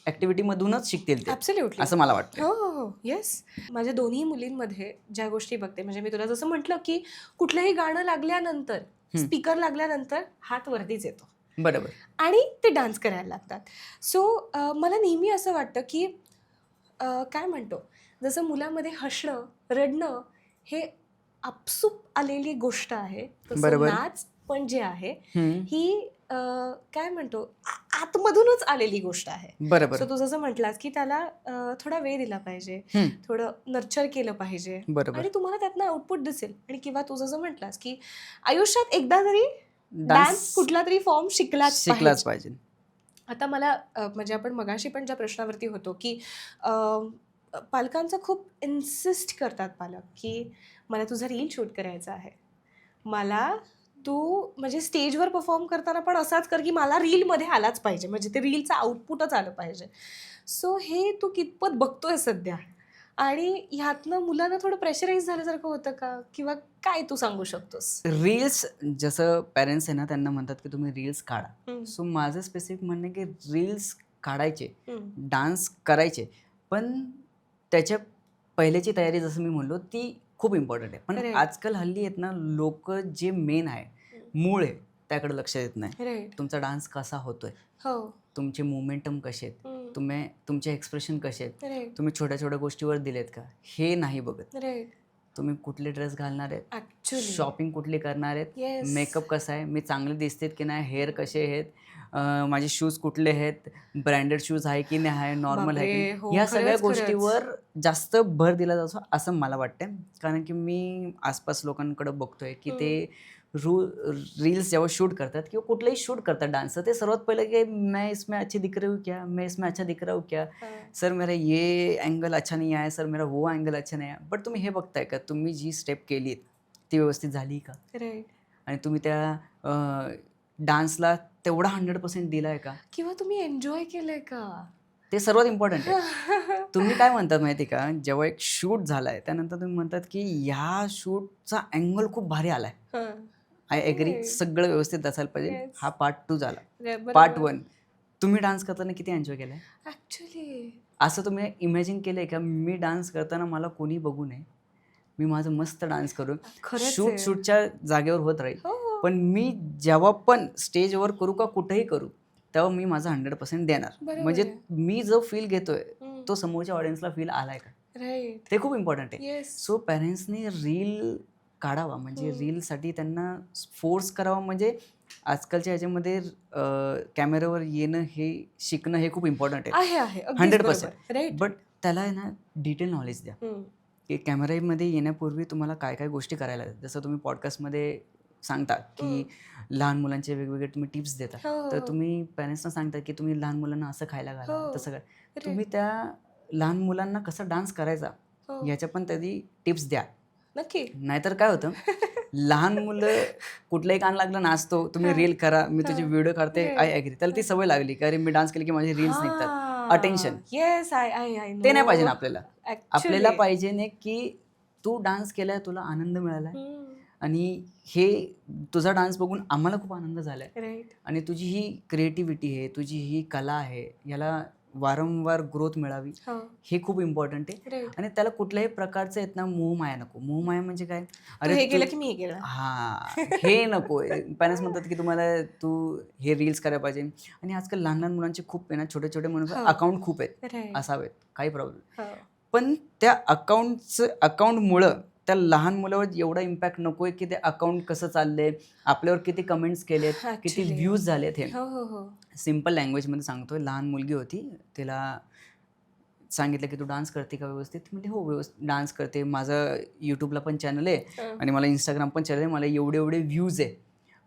ऍक्टिव्हिटीमधूनच शिकतील ते, असं मला वाटतं. हो येस. माझ्या दोन्ही मुलींमध्ये ज्या गोष्टी बघते, म्हणजे मी तुला जसं म्हटलं की कुठलंही गाणं लागल्यानंतर, स्पीकर लागल्यानंतर हात वरतीच येतो, बरोबर, आणि ते डान्स करायला लागतात. सो मला नेहमी असं वाटतं की काय म्हणतो, जसं मुलामध्ये हसणं रडणं हे आपसूक आलेली गोष्ट आहे, तसं नाच पण जे आहे ही काय म्हणतो आतमधूनच आलेली गोष्ट आहे. बरोबर. सो तू जसं म्हटलास की त्याला थोडा वेळ दिला पाहिजे, थोडं नर्चर केलं पाहिजे, आणि तुम्हाला त्यातनं आउटपुट दिसेल. आणि किंवा तू जसं म्हटलास की आयुष्यात एकदा तरी डान्स कुठला तरी फॉर्म शिकलाच पाहिजे. आता मला म्हणजे आपण मगाशी पण ज्या प्रश्नावरती होतो की पालकांचं खूप इन्सिस्ट करतात पालक की मला तुझा रील शूट करायचा आहे, मला तू म्हणजे स्टेजवर परफॉर्म करताना पण असाच कर की मला रीलमध्ये आलाच पाहिजे, म्हणजे ते रीलचं आउटपुटच आलं पाहिजे. सो हे तू कितपत बघतोय सध्या, आणि ह्यातनं मुलांना थोडं प्रेशराईज झाल्यासारखं होतं का, किंवा काय तू सांगू शकतोस? रील्स, जसं पेरेंट्स आहे ना त्यांना म्हणतात की तुम्ही रील्स काढा. सो माझं स्पेसिफिक म्हणणं की रील्स काढायचे, डान्स करायचे, पण त्याच्या पहिल्याची तयारी जसं मी म्हणलो ती खूप इम्पॉर्टंट आहे. पण आजकाल हल्ली आहेत ना लोक जे मेन आहे, मूळ आहे, त्याकडे लक्ष देत नाही. तुमचा डान्स कसा होतोय, तुमचे मोमेंटम कसे आहेत, तुमचे एक्सप्रेशन कसे आहेत, तुम्ही छोट्या छोट्या गोष्टीवर दिलेत का, हे नाही बघत. तुम्ही कुठले ड्रेस घालणार आहेत, शॉपिंग कुठली करणार आहेत, मेकअप कसा आहे, मी चांगले दिसतेत की नाही, हेअर कसे आहेत, माझे शूज कुठले आहेत, ब्रँडेड शूज आहे की नाही आहे, नॉर्मल आहे की नाही, ह्या सगळ्या गोष्टीवर जास्त भर दिला जातो असं मला वाटतं. कारण की मी आसपास लोकांकडे बघतोय की ते रील्स जेव्हा शूट करतात किंवा कुठलंही शूट करतात डान्सचं, ते सर्वात पहिलं की मैं इसमें अच्छी दिख रही हूँ क्या, मैं इसमें अच्छा दिख रहा हूँ क्या, सर मेरा ये अँगल अच्छा नहीं आहे, सर मेरा वो अँगल अच्छा नाही आहे. बट तुम्ही हे बघताय का, तुम्ही जी स्टेप केलीत ती व्यवस्थित झाली का, आणि तुम्ही त्या डान्सला तेवढा 100% दिलाय का, किंवा तुम्ही एन्जॉय केलंय का, ते सर्वात इम्पॉर्टंट आहे. तुम्ही काय म्हणतात माहिती का, जेव्हा एक शूट झालाय त्यानंतर तुम्ही म्हणतात की ह्या शूटचा अँगल खूप भारी आलाय, आय एग्री, सगळं व्यवस्थित असायला पाहिजे, हा पार्ट 2 झाला. पार्ट 1 तुम्ही डान्स करताना किती एन्जॉय केलाय ऍक्च्युली, असं तुम्ही इमॅजिन केलंय का, मी डान्स करताना मला कोणी बघू नये, मी माझं मस्त डान्स करून शूटच्या जागेवर होत राहील, पण मी जेव्हा पण स्टेजवर करू का कुठेही करू तेव्हा मी माझं 100% देणार. म्हणजे मी जो फील घेतोय तो समोरच्या ऑडियन्सला फील आलाय का, ते खूप इम्पॉर्टंट आहे. सो पॅरेंट्सनी रील काढावा, म्हणजे रीलसाठी त्यांना फोर्स करावा. म्हणजे आजकालच्या ह्याच्यामध्ये कॅमेऱ्यावर येणं हे शिकणं हे खूप इम्पॉर्टंट आहे 100%. बट त्याला आहे ना डिटेल नॉलेज द्या. की कॅमेऱ्यामध्ये येण्यापूर्वी तुम्हाला काय काय गोष्टी करायला लागतात. जसं तुम्ही पॉडकास्टमध्ये सांगता की लहान मुलांचे वेगवेगळे तुम्ही टिप्स देता, हो, तर हो. तुम्ही पॅरेंट्सना सांगता की तुम्ही लहान मुलांना असं खायला घाला, हो. तसं करा. Right. तुम्ही त्या लहान मुलांना कसा डान्स करायचा हो. याच्या पण कधी टिप्स द्या. नक्की. नाहीतर काय होतं, लहान मुलं कुठलंही गाणं लागलं नाचतो, तुम्ही हां, रील करा, मी तुझे हां. व्हिडिओ काढते, आय Right. ॲग्री. त्याला ती सवय लागली की अरे मी डान्स केली की माझे रील्स निघतात. अटेन्शन. येस, आय ते नाही नो. पाहिजे ना आपल्याला. आपल्याला ॲक्चुअली. पाहिजे ना की तू डान्स केलाय, तुला आनंद मिळालाय आणि हे तुझा डान्स बघून आम्हाला खूप आनंद झालाय राईट. आणि तुझी ही क्रिएटिव्हिटी आहे, तुझी ही कला आहे, याला वारंवार ग्रोथ मिळावी, हो. हे खूप इम्पॉर्टंट आहे. राईट. आणि त्याला कुठल्याही प्रकारचं आहेत ना मोहमाया नको. मोहमाया म्हणजे काय, तू हे केलं की मी हे केलं. हे नको. पॅरेंट्स म्हणतात की तुम्हाला तू हे रील्स करायला पाहिजे आणि आजकाल लहान लहान मुलांचे खूप आहे ना, छोटे छोटे म्हणून हो. अकाउंट खूप आहेत, राईट. असावेत, काही प्रॉब्लेम. हो. पण त्या अकाउंटमुळं त्या लहान मुलावर एवढा इम्पॅक्ट नकोय की ते अकाउंट कसं चाललंय, आपल्यावर किती कमेंट्स केलेत, किती Actually. व्ह्यूज झालेत. हे हो, हो, हो. सिम्पल लँग्वेजमध्ये सांगतोय. लहान मुलगी होती, तिला सांगितलं की तू डान्स करते का व्यवस्थित? म्हणजे हो व्यवस्थित डान्स करते. माझं यूट्यूबला पण चॅनल आहे हं. आणि मला इंस्टाग्राम पण चॅनल आहे. मला एवढे एवढे व्ह्यूज आहे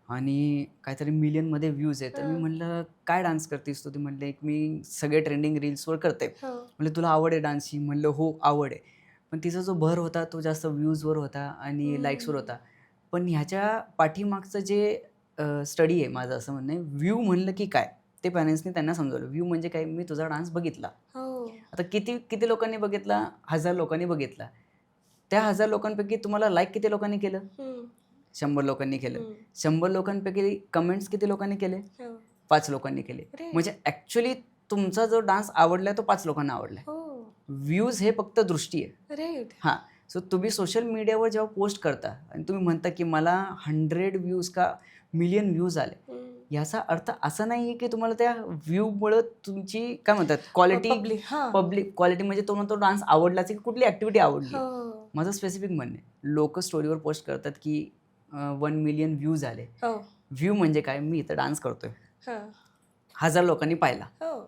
आणि काहीतरी मिलियनमध्ये व्ह्यूज आहे. तर मी हं. म्हणलं काय डान्स करतेस तू? ती म्हणले मी सगळे ट्रेंडिंग रील्सवर करते. हो. म्हणलं तुला आवड आहे डान्सची? म्हणलं हो आवड आहे. पण तिचा जो भर होता तो जास्त व्ह्यूजवर होता आणि लाईक्सवर होता. पण ह्याच्या पाठीमागचं जे स्टडी आहे, माझं असं म्हणणं आहे, व्ह्यू म्हणलं की काय, ते पॅरेंट्सनी त्यांना समजावलं. व्ह्यू म्हणजे काय, मी तुझा डान्स बघितला. हो. आता किती किती लोकांनी बघितला? 1000 लोकांनी बघितला. त्या 1000 लोकांपैकी तुम्हाला लाईक किती लोकांनी केलं? हं. 100 लोकांनी केलं. हं. 100 लोकांपैकी कमेंट्स किती लोकांनी केले? हो. 5 लोकांनी केले. Right. म्हणजे ॲक्च्युअली तुमचा जो डान्स आवडलाय तो 5 लोकांना आवडलाय. हो. व्ह्यूज हे फक्त दृष्टी आहे. राईट. हां, सो तुम्ही सोशल मीडियावर जेव्हा पोस्ट करता आणि तुम्ही म्हणता की मला 100 व्ह्यूज का मिलियन व्ह्यूज आले, हं. याचा अर्थ असा नाही आहे की तुम्हाला त्या व्ह्यूमुळं तुमची काय म्हणतात क्वालिटी, पब्लिक. हां. पब्लिक क्वालिटी म्हणजे तुम्हाला तो डान्स आवडलाच आहे की कुठली ॲक्टिव्हिटी आवडली. हो. माझं स्पेसिफिक म्हणणं आहे, लोक स्टोरीवर पोस्ट करतात की 1 मिलियन व्ह्यूज आले. हो. व्ह्यू म्हणजे काय, मी इथं डान्स करतोय, हां. 1000 लोकांनी पाहिला, हो.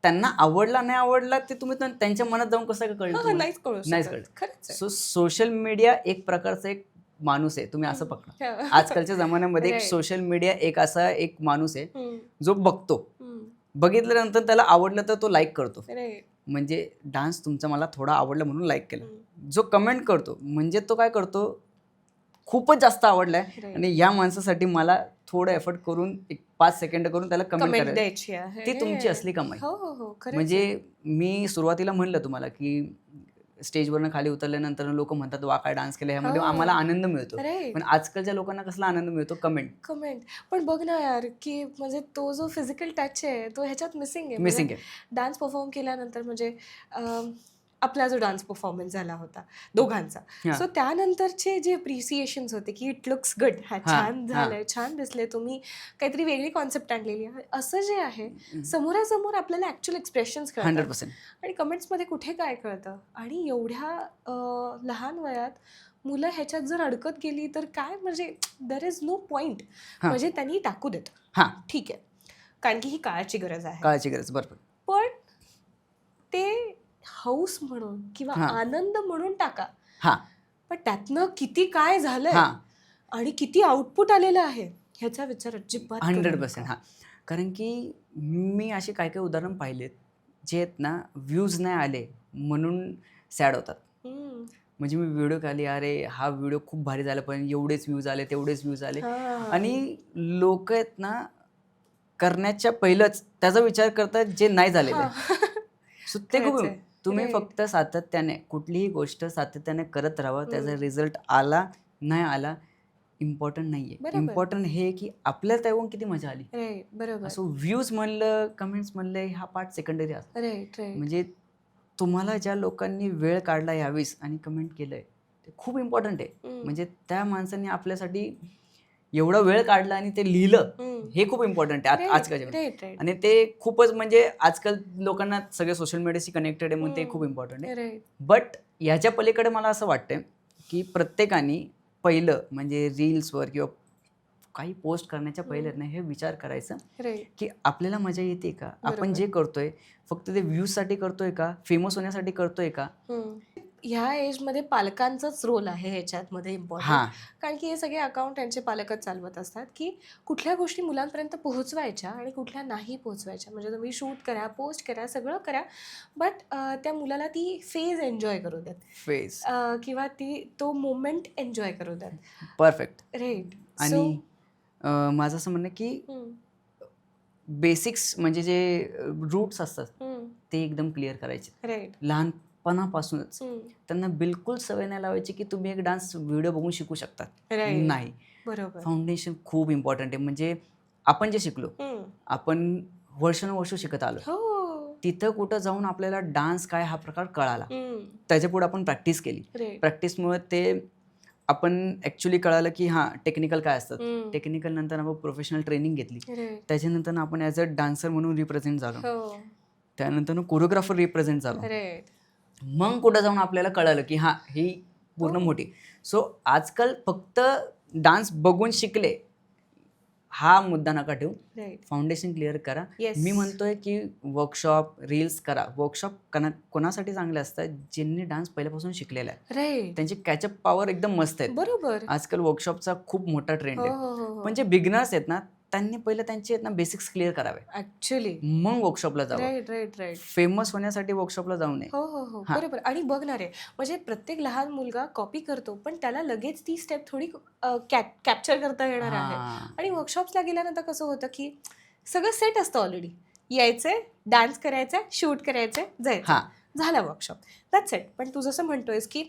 त्यांना आवडला नाही आवडला ते तुम्ही त्यांच्या मनात जाऊन कसं काय कळलं हां, तुम्हाला? नाहीच कळू नाहीच शकत. कळलं. खरंच आहे. सो सोशल मीडिया एक प्रकारचा एक माणूस आहे, तुम्ही असं पकडा. हो. आजकालच्या जमान्यामध्ये एक Right. सोशल मीडिया एक असा एक माणूस आहे हं. जो बघतो, हं. बघितल्यानंतर त्याला आवडलं तर तो लाईक करतो. राईट. म्हणजे डान्स तुमचा मला थोडा आवडला म्हणून लाईक केलं. हं. जो कमेंट करतो म्हणजे तो काय करतो, खूपच जास्त आवडलाय Right. आणि या माणसासाठी मला थोडं एफर्ट करून एक 5 सेकंड करून त्याला कमेंट कमेंट करायला, द्यायची आहे. ती तुमची असली कमाई. हो, हो, हो. खरंच आहे. म्हणजे मी सुरुवातीला म्हणलं तुम्हाला की स्टेजवरनं खाली उतरल्यानंतर लोक म्हणतात वा काय डान्स केला, ह्यामध्ये हो. आम्हाला आनंद मिळतो. राईट. पण आजकालच्या लोकांना कसला आनंद मिळतो? कमेंट. पण बघ ना यार, की म्हणजे तो जो फिजिकल टच आहे तो ह्याच्यात मिसिंग आहे. मिसिंग आहे. डान्स परफॉर्म केल्यानंतर म्हणजे आपला जो डान्स परफॉर्मन्स झाला होता दोघांचा, हां. सो त्यानंतरचे जे अप्रिसिएशन्स होते की इट लुक्स गुड, हा हां, छान झालंय, छान दिसले, तुम्ही काहीतरी वेगळी कॉन्सेप्ट आणलेली आहे, असं जे आहे समोरासमोर आपल्याला ॲक्च्युअल एक्सप्रेशन्स कळतात 100%. आणि कमेंट्समध्ये कुठे काय कळतं. आणि एवढ्या लहान वयात मुलं ह्याच्यात जर अडकत गेली तर काय, म्हणजे देर इज नो पॉईंट. हां. म्हणजे त्यांनी टाकू देत, हां, ठीक आहे, कारण की ही काळाची गरज आहे. काळाची गरज, बरोबर. पण ते हौस म्हणून किंवा हां. आनंद म्हणून टाका, हां, पण त्यातनं किती काय झालंय हां, आणि किती आउटपुट आलेलं आहे ह्याचा विचार अजिबात करू 100%. नका. हां, कारण की मी असे काही काही उदाहरण पाहिलेत जे आहेत ना, व्ह्यूज नाही आले म्हणून सॅड होतात. हम्म. म्हणजे मी व्हिडिओ खाली, अरे हा व्हिडिओ खूप भारी झाला पण एवढेच व्ह्यूज आले, तेवढेच व्ह्यूज आले. हां. आणि लोक आहेत ना, करण्याच्या पहिलंच त्याचा विचार करतात जे नाही झालेलं हां. आहे. सो ते खूप, खरंच आहे. तुम्ही Right. फक्त सातत्याने कुठलीही गोष्ट सातत्याने करत राहावं. त्याचा हम्म. रिझल्ट आला नाही आला इम्पॉर्टंट नाही आहे. बरोबर. इम्पॉर्टंट हे की आपल्याला त्याहून किती मजा आली. राईट. बरोबर. सो व्ह्यूज म्हणलं, कमेंट्स म्हणले, हा पार्ट सेकंडरी असतो. राईट. राईट. म्हणजे तुम्हाला ज्या लोकांनी वेळ काढला यावेळेस आणि कमेंट केलंय ते खूप इम्पॉर्टंट आहे. हम्म. म्हणजे त्या माणसाने आपल्यासाठी एवढा वेळ काढला आणि ते लिहिलं, हम्म. हे खूप इम्पॉर्टंट आहे आजकालच्या वेळेस. राईट. राईट. आणि ते खूपच, म्हणजे आजकाल लोकांना सगळे सोशल मीडियाशी कनेक्टेड आहे म्हणून ते खूप इम्पॉर्टंट आहे. राईट. बट याच्या पलीकडे मला असं वाटतं की प्रत्येकाने पहिलं म्हणजे रील्सवर किंवा काही पोस्ट करण्याच्या पहिले ना हे विचार करायचं राईट. की आपल्याला मजा येते का, आपण बरोबर. जे करतोय फक्त ते व्ह्यूजसाठी करतोय का, फेमस होण्यासाठी करतोय का. हम्म. ह्या एजमध्ये पालकांचाच रोल आहे ह्याच्यातमध्ये इम्पॉर्टंट. हां कारण की हे सगळे अकाउंट त्यांचे पालकच चालवत असतात की कुठल्या गोष्टी मुलांपर्यंत पोहोचवायच्या आणि कुठल्या नाही पोहोचवायच्या. म्हणजे तुम्ही शूट करा, पोस्ट करा, सगळं करा, बट त्या मुलाला ती फेज एन्जॉय करू द्यात, फेस किंवा तो मोमेंट एन्जॉय करू द्यात. परफेक्ट. राईट. आणि माझं असं म्हणणं की बेसिक्स म्हणजे जे रूट्स असतात ते एकदम क्लिअर करायचे राईट. लहानपणापासूनच. त्यांना बिलकुल सवय नाही लावायची की तुम्ही एक डान्स व्हिडिओ बघून शिकू शकता. राईट. नाही, बरोबर. फाउंडेशन खूप इम्पॉर्टंट आहे. म्हणजे आपण जे शिकलो, आपण वर्षानुवर्ष शिकत आलो, हो. तिथं कुठं जाऊन आपल्याला डान्स काय हा प्रकार कळाला. त्याच्यापुढे आपण प्रॅक्टिस केली. राईट. प्रॅक्टिसमुळे ते आपण ॲक्च्युली कळालं की हां टेक्निकल काय असतात. टेक्निकल नंतर आपण प्रोफेशनल ट्रेनिंग घेतली. राईट. त्याच्यानंतर आपण ॲज अ डान्सर म्हणून रिप्रेझेंट झालो. हो. त्यानंतर कोरिओग्राफर रिप्रेझेंट झालो. राईट. मग कुठं जाऊन आपल्याला कळालं की हां ही पूर्ण मोठी. सो आजकाल फक्त डान्स बघून शिकले हा मुद्दा नका ठेवू. राईट. फाउंडेशन क्लिअर करा. येस. मी म्हणतोय की वर्कशॉप रील्स करा. वर्कशॉप कोणासाठी चांगले असतात, ज्यांनी डान्स पहिल्यापासून शिकलेला आहे, राईट. त्यांची कॅचअप पॉवर एकदम मस्त आहे. बरोबर. आजकाल वर्कशॉपचा खूप मोठा ट्रेंड हो आहे. हो हो हो. पण जे बिगनर्स आहेत ना, त्यांनी पहिलं त्यांचे आहेत ना बेसिक्स क्लिअर करावे, ऍक्च्युली. मग वर्कशॉपला जावं. Right right right. फेमस होण्यासाठी वर्कशॉपला जाऊ नये. हो हो हो. हां. बरोबर. आणि बघणार आहे म्हणजे प्रत्येक लहान मुलगा कॉपी करतो, पण त्याला लगेच ती स्टेप थोडी कॅप्चर करता येणार आहे. हां. आणि वर्कशॉप्सला गेल्यानंतर कसं होतं की सगळं सेट असतं ऑलरेडी. यायचंय, डान्स करायचंय, शूट करायचंय, जायचं, हां. झाला वर्कशॉप, दॅट्स इट. पण तू जसं म्हणतोयस की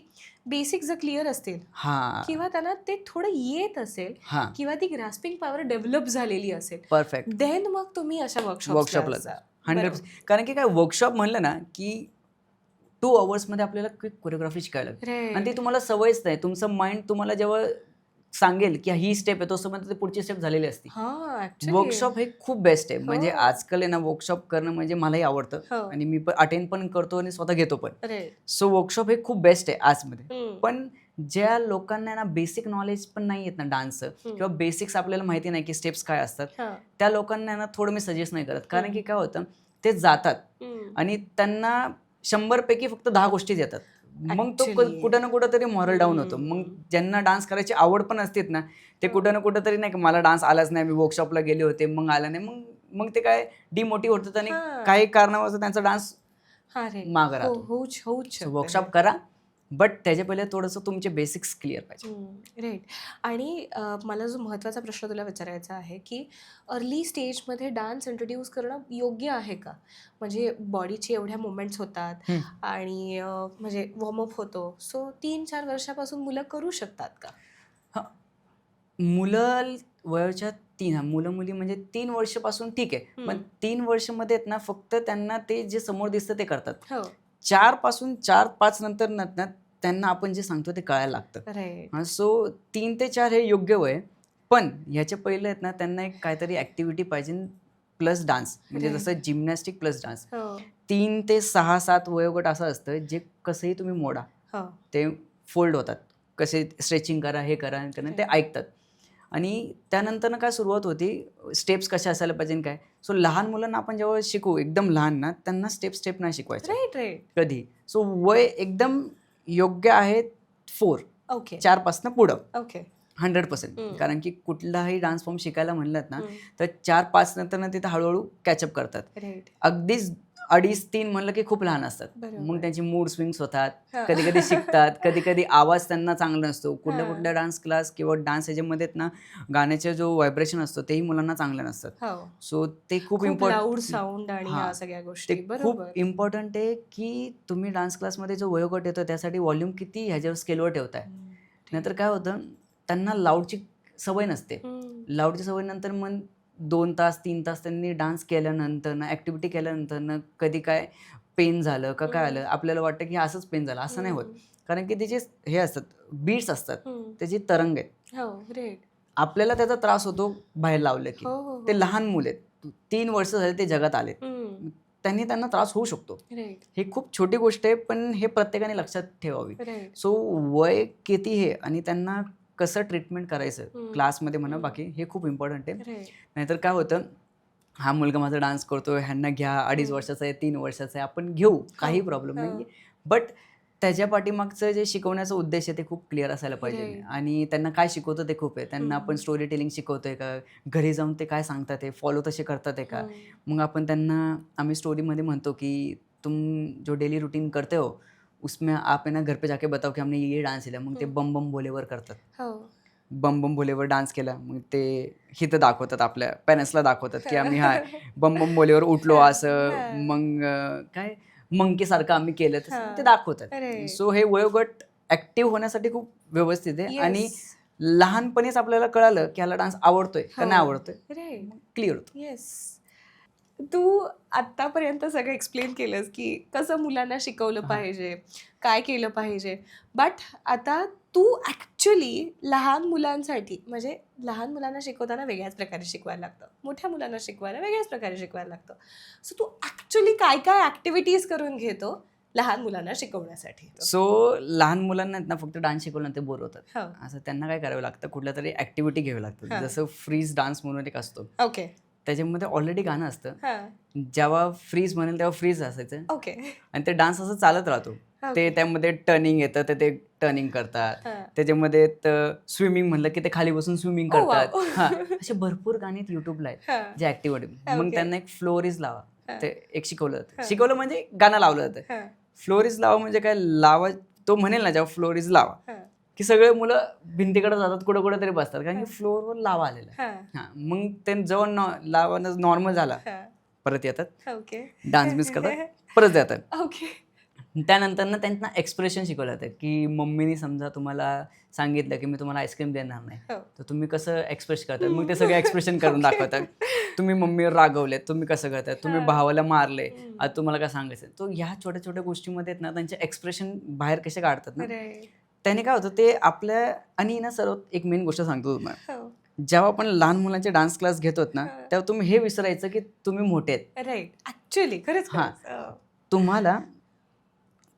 बेसिक जर क्लिअर असतील हां. किंवा त्यांना ते थोडं येत असेल हां. किंवा ती ग्रास्पिंग पॉवर डेव्हलप झालेली असेल, परफेक्ट. देन मग तुम्ही अशा वर्कशॉपला वर्कशॉपला जा. जा. 100%. कारण की काय वर्कशॉप म्हणलं ना की 2 अवर्समध्ये आपल्याला क्विक कोरिओग्राफी शिकायला लागते. आणि ती तुम्हाला सवयच नाही. तुमचं माइंड तुम्हाला जेव्हा सांगेल की ही स्टेप आहे, तोपर्यंत ते पुढची स्टेप झालेली असते. हां, ऍक्च्युली. वर्कशॉप हे खूप बेस्ट आहे. म्हणजे हो. आजकाल आहे ना वर्कशॉप करणं म्हणजे मलाही आवडतं हो. आणि मी पण अटेंड पण करतो आणि स्वतः घेतो पण. राईट. सो वर्कशॉप हे खूप बेस्ट आहे आजमध्ये. पण ज्या लोकांना ना बेसिक नॉलेज पण नाही येत ना डान्सचं, किंवा बेसिक्स आपल्याला माहिती नाही की स्टेप्स काय असतात, त्या लोकांना ना थोडं मी सजेस्ट नाही करत. कारण की काय होतं, ते जातात आणि त्यांना 100 पैकी फक्त 10 गोष्टी येतात. मग तो Actually. कुठं ना कुठं तरी मॉरल डाऊन होतो. मग ज्यांना डान्स करायची आवड पण असते ना, ते कुठं ना कुठं तरी नाही की मला डान्स आलाच नाही, मी वर्कशॉपला गेले होते मग आला नाही, मग ते काय डिमोटिव्ह होतात आणि हां. काही कारणावरून त्यांचा डान्स हा रे. मागं हो, राहतो. होऊच शकतं वर्कशॉप करा, बट त्याच्या पहिले थोडंसं तुमचे बेसिक्स क्लिअर पाहिजे. राईट. आणि मला जो महत्त्वाचा प्रश्न तुला विचारायचा आहे की अर्ली स्टेजमध्ये डान्स इंट्रोड्यूस करणं योग्य आहे का? म्हणजे बॉडीचे एवढ्या मुवमेंट्स होतात आणि म्हणजे वॉर्मअप होतो, सो 3-4 वर्षापासून मुलं करू शकतात का? मुलं वयाच्या मुलं मुली म्हणजे 3 वर्षापासून ठीक आहे. पण 3 वर्षामध्ये आहेत ना फक्त त्यांना ते जे समोर दिसतं ते करतात. हो. 4 पासून 4-5 नंतर ना त्यांना आपण जे सांगतो ते कळायला लागतं. राईट. सो 3 ते 4 हे योग्य वय. पण ह्याच्या पहिले आहेत ना त्यांना एक काहीतरी ॲक्टिव्हिटी पाहिजे प्लस डान्स. म्हणजे जसं जिम्नॅस्टिक प्लस डान्स. हो. 3 ते 6-7 वयोगट असं असतं जे कसंही तुम्ही मोडा हो. ते फोल्ड होतात. कसे स्ट्रेचिंग करा, हे करा, हे करा, ते ऐकतात. आणि त्यानंतर काय सुरुवात होती, स्टेप्स कशा असायला पाहिजे काय. सो लहान मुलांना आपण जेव्हा शिकू एकदम लहान ना, त्यांना स्टेप नाही शिकवायचं राईट राईट. कधी. सो वय एकदम योग्य आहे 4. ओके. 4 पासून पुढं ओके. 100%. कारण की कुठलाही डान्स फॉर्म शिकायला म्हणलात ना तर 4-5 नंतर ना तिथं हळूहळू कॅचअप करतात. राईट. अगदीच 2.5-3 म्हणलं की खूप लहान असतात. बरोबर. मग त्यांची मूड स्विंग्स होतात, हां. कधी कधी शिकतात, कधी कधी आवाज त्यांना चांगला नसतो. हां. कुठल्या डान्स क्लास किंवा डान्स ह्याच्यामध्ये ना गाण्याचा जो व्हायब्रेशन असतो तेही मुलांना चांगला नसतात. हो. सो ते खूप लाऊड इम्पॉर्टंट साऊंड आणि हां. या सगळ्या गोष्टी. ते खूप बरोबर. इम्पॉर्टंट आहे की तुम्ही डान्स क्लासमध्ये जो वयोगट येतो त्यासाठी व्हॉल्यूम किती ह्याच्यावर स्केलवर ठेवताय. नाहीतर काय होतं, त्यांना लाऊडची सवय नसते. लाऊडची सवय नंतर मग 2 तास 3 तास त्यांनी डान्स केल्यानंतर ना ॲक्टिव्हिटी केल्यानंतर ना कधी काय पेन झालं का काय आलं, आपल्याला वाटतं की असंच पेन झालं. असं नाही होत. कारण की त्याचे हे असतात, बीट्स असतात, त्याची तरंग आहेत. हो. राईट. आपल्याला त्याचा त्रास होतो बाहेर लावलं की. हो हो. ते लहान मुलं आहेत, 3 वर्ष झाले ते जगात आलेत, त्यांना त्रास होऊ शकतो. राईट. ही खूप छोटी गोष्ट आहे पण हे प्रत्येकाने लक्षात ठेवावी. राईट. सो वय किती हे आणि त्यांना कसं ट्रीटमेंट करायचं क्लासमध्ये म्हणा, बाकी हे खूप इम्पॉर्टंट आहे. राईट. नाहीतर काय होतं, हा मुलगा माझा डान्स करतोय, ह्यांना घ्या, 2.5 वर्षाचा आहे, 3 वर्षाचा आहे, आपण घेऊ, काही प्रॉब्लेम नाही. बट त्याच्या पाठीमागचं जे शिकवण्याचा उद्देश आहे ते खूप क्लिअर असायला पाहिजे. Right. आणि त्यांना काय शिकवतं ते खूप आहे. त्यांना आपण हम्म. स्टोरी टेलिंग शिकवतोय का, घरी जाऊन ते काय सांगतात ते फॉलो तसे करतात आहे का. हम्म. मग आपण त्यांना आम्ही स्टोरीमध्ये म्हणतो की तुम जो डेली रूटीन करते हो उसमें आप है ना घर पे जाके बताओ की हमने ये डान्स केला. मग ते हम्म. बम बम भोलेवर करतात. हो. बम बम भोलेवर डान्स केला. मग ते हिथं दाखवतात, आपल्या पॅरेंट्सला दाखवतात की आम्ही हा बम बम भोलेवर उठलो हा, असं. हा. मग काय मंकीसारखं आम्ही केलं तसं हा. ते दाखवतात. अरे. सो हे वयोगट ऍक्टिव्ह होण्यासाठी खूप व्यवस्थित आहे. आणि येस. लहानपणीच आपल्याला कळालं की ह्याला डान्स आवडतोय का नाही हो. आवडतोय, राईट. क्लिअर होतं. येस. तू आत्तापर्यंत सगळं एक्सप्लेन केलंस की कसं मुलांना शिकवलं हां. पाहिजे, काय केलं पाहिजे. बट आता तू ॲक्च्युली लहान मुलांसाठी म्हणजे लहान मुलांना शिकवताना वेगळ्याच प्रकारे शिकवायला लागतं, मोठ्या मुलांना शिकवायला वेगळ्याच प्रकारे शिकवायला लागतं. सो तू ॲक्च्युली काय काय ॲक्टिव्हिटीज करून घेतो लहान मुलांना शिकवण्यासाठी? सो लहान मुलांना आहेत ना फक्त डान्स शिकवलं ते बोर होतात. हो. असं त्यांना काय करावं लागतं, कुठल्या तरी ॲक्टिव्हिटी घ्यावी लागतात. हां. जसं फ्रीज डान्स म्हणून एक असतो, ओके. त्याच्यामध्ये ऑलरेडी गाणं असतं. हां. जेव्हा फ्रीज म्हणेल तेव्हा फ्रीज असायचं ओके. आणि ते डान्स असं चालत राहतो. ते ओके. त्यामध्ये टर्निंग येतं तर ते टर्निंग करतात. हां. त्याच्यामध्ये स्विमिंग म्हणलं की ते खाली बसून स्विमिंग ओ करतात. वाव. हां, असे भरपूर गाणी आहेत यूट्यूबला आहेत हां. जे ॲक्टिव्हिटी. मग ओके. त्यांना एक फ्लोरीज लावा, हां. ते एक शिकवलं जातं. हां. शिकवलं म्हणजे गाणं लावलं जातं. हां. फ्लोरीज लावा म्हणजे काय, लावा तो म्हणेल ना जेव्हा फ्लोरीज लावा हां. की सगळे मुलं भिंतीकडे जातात, कुठं कुठं तरी बसतात, कारण की हां. फ्लोअरवर लावा आलेला आहे. हां. हां, मग ते जेव्हा लावानं नॉर्मल झाला हां. परत येतात, ओके. डान्स मिस करतात, परत जातात. ओके. त्यानंतर ना त्यांना एक्सप्रेशन शिकवलं जातं की मम्मीने समजा तुम्हाला सांगितलं की मी तुम्हाला आईस्क्रीम देणार नाही, हो. तर तुम्ही कसं एक्सप्रेस करतात. मग ते सगळे एक्सप्रेशन करून दाखवतात. तुम्ही मम्मीवर रागवलेत, तुम्ही कसं करताय, तुम्ही हां. भावाला मारले, हम्म. आता तुम्हाला काय सांगायचं. तो ह्या छोट्या छोट्या गोष्टीमध्ये आहेत ना त्यांचे एक्सप्रेशन बाहेर कसे काढतात ना, राईट. त्याने काय होतं ते आपल्या. आणि ना सर्वात एक मेन गोष्ट सांगतो तुम्हाला, हो. जेव्हा आपण लहान मुलांचे डान्स क्लास घेतो ना हां. तेव्हा तुम्ही हे विसरायचं की तुम्ही मोठे आहेत. राईट. ॲक्च्युली खरंच हां. खरंच. तुम्हाला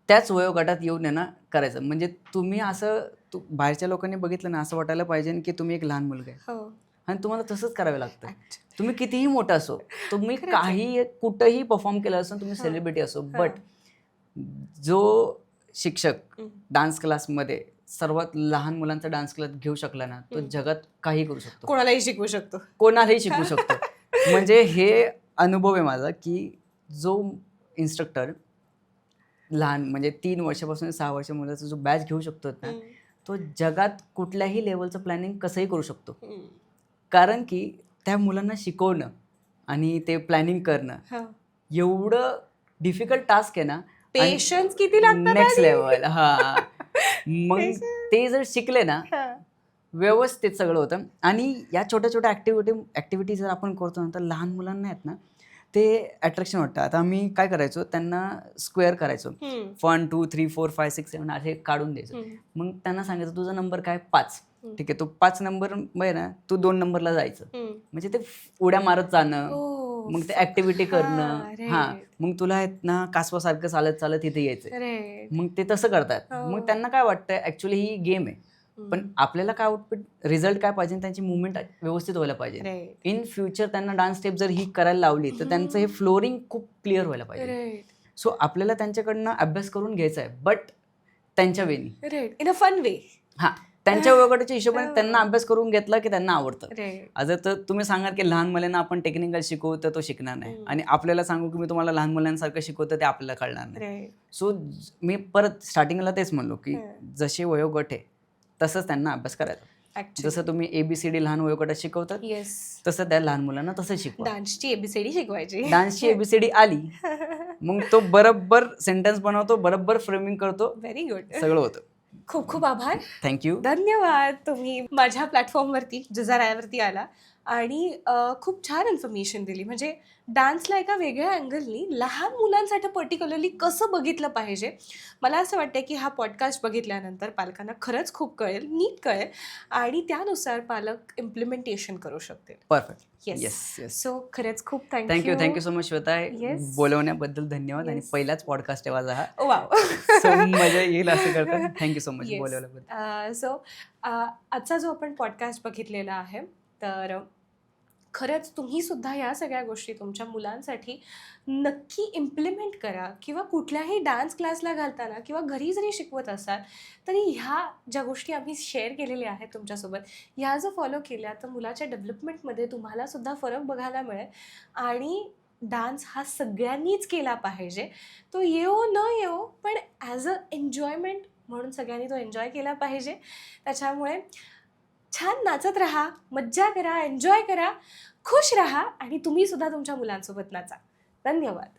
त्याच वयोगटात येऊन आहे ना करायचं. म्हणजे तुम्ही असं बाहेरच्या लोकांनी बघितलं ना असं वाटायला पाहिजे की तुम्ही एक लहान मुलगा आहे हो. आणि तुम्हाला तसंच करावं लागतं. Actually. तुम्ही कितीही मोठा असो, तुम्ही खरंच आहे. काही कुठंही परफॉर्म केलं असो, तुम्ही हां. सेलिब्रिटी असो, हां. बट जो शिक्षक हम्म. डान्स क्लासमध्ये सर्वात लहान मुलांचा डान्स क्लास घेऊ शकला ना, तो हम्म. जगात काही करू शकतो, कोणालाही शिकवू शकतो. कोणालाही शिकवू शकतो. म्हणजे हे अनुभव आहे माझा की जो इन्स्ट्रक्टर लहान म्हणजे 3 वर्षापासून 6 वर्ष मुलाचा जो बॅच घेऊ शकतो ना, हम्म. तो जगात कुठल्याही लेवलचं प्लॅनिंग कसंही करू शकतो. हम्म. कारण की त्या मुलांना शिकवणं आणि ते प्लॅनिंग करणं हो. एवढं डिफिकल्ट टास्क आहे ना. पेशन्स किती लागतात नेक्स्ट आणि? लेवल. हां. मग Patience. ते जर शिकले ना, हां. व्यवस्थित सगळं होतं. आणि या छोट्या छोट्या ॲक्टिव्हिटी जर आपण करतो ना, तर लहान मुलांना आहेत ना ते अट्रॅक्शन वाटतं. आता आम्ही काय करायचो, त्यांना स्क्वेअर करायचो. हम्म. 1 2 3 4 5 6 7 असे काढून द्यायचो. हम्म. मग त्यांना सांगायचं तुझा नंबर काय 5. हम्म. ठीक आहे, तो 5 नंबर आहे ना, तू 2 नंबरला जायचं. हम्म. म्हणजे ते उड्या मारत जाणं, ओ, मग ते ॲक्टिव्हिटी करणं. हां, हां, right. मग तुला आहेत ना कासवासारखं चालत चालत इथे यायचं. Right. मग ते तसं करतात. हो. मग त्यांना काय वाटतं ॲक्च्युली ही गेम आहे. पण हम्म. आपल्याला काय आउटपुट रिझल्ट काय पाहिजे, त्यांची मुवमेंट व्यवस्थित व्हायला पाहिजे. Right. इन फ्युचर त्यांना डान्स स्टेप जर ही करायला लावली तर त्यांचं हे फ्लोरिंग खूप क्लिअर व्हायला पाहिजे. Right. सो आपल्याला त्यांच्याकडनं अभ्यास करून घ्यायचा आहे, बट त्यांच्या वेनी. Right. In a fun way. हां, त्यांच्या वयोगटाच्या हिशोबाने हो. त्यांना अभ्यास करून घेतला की त्यांना आवडतं. Right. आज तर तुम्ही सांगाल की लहान मुलांना आपण टेक्निकल शिकवू तर तो शिकणार नाही, हम्म. आणि आपल्याला सांगू की मी तुम्हाला लहान मुलांसारखं शिकवतं ते आपल्याला कळणार नाही. Right. सो मी परत स्टार्टिंगला तेच म्हणलो की हं. जसे वयोगट आहे तसंच त्यांना अभ्यास करायचा. Actually. जसं तुम्ही ABCD लहान वयोगटात शिकवतात Yes. तसं त्या लहान मुलांना तसं शिकवा. डान्सची ABCD शिकवायची. डान्सची ABCD आली मग तो बरोबर सेंटेन्स बनवतो, बरोबर फ्रेमिंग करतो, व्हेरी गुड. सगळं होतं. खूप खूप आभार. थँक्यू. धन्यवाद. तुम्ही माझ्या प्लॅटफॉर्मवरती जुजारायावरती आला आणि खूप छान इन्फॉर्मेशन दिली. म्हणजे डान्सला एका वेगळ्या अँगलनी लहान मुलांसाठी पर्टिक्युलरली कसं बघितलं पाहिजे. मला असं वाटतं की हा पॉडकास्ट बघितल्यानंतर पालकांना खरंच खूप कळेल, नीट कळेल आणि त्यानुसार पालक इम्प्लिमेंटेशन करू शकतील. Perfect. Yes. Yes yes. So खरंच खूप thank you so much Shweta. Yes. बोलवण्याबद्दल धन्यवाद. आणि Yes. पहिलाच पॉडकास्ट आहे माझा हा. वाव. सो मजा येईल असं करतात. Thank you so much Yes. बोलवल्याबद्दल. सो आजचा जो आपण पॉडकास्ट बघितलेला आहे तर खरंच तुम्ही सुद्धा या सगळ्या गोष्टी तुमच्या मुलांसाठी नक्की इम्प्लिमेंट करा, किंवा कुठल्याही डान्स क्लासला घालताना किंवा घरी जरी शिकवत असाल तरी ह्या ज्या गोष्टी आम्ही शेअर केलेल्या आहेत तुमच्यासोबत, ह्या जर फॉलो केल्या तर मुलाच्या डेव्हलपमेंटमध्ये तुम्हाला सुद्धा फरक बघायला मिळेल. आणि डान्स हा सगळ्यांनीच केला पाहिजे. तो येवो न येवो, पण ॲज अ एन्जॉयमेंट म्हणून सगळ्यांनी तो एन्जॉय केला पाहिजे. त्याच्यामुळे छान नाचत राहा, मज्जा करा, एन्जॉय करा, खुश राहा आणि तुम्ही सुद्धा तुमच्या मुलांसोबत नाचा. धन्यवाद.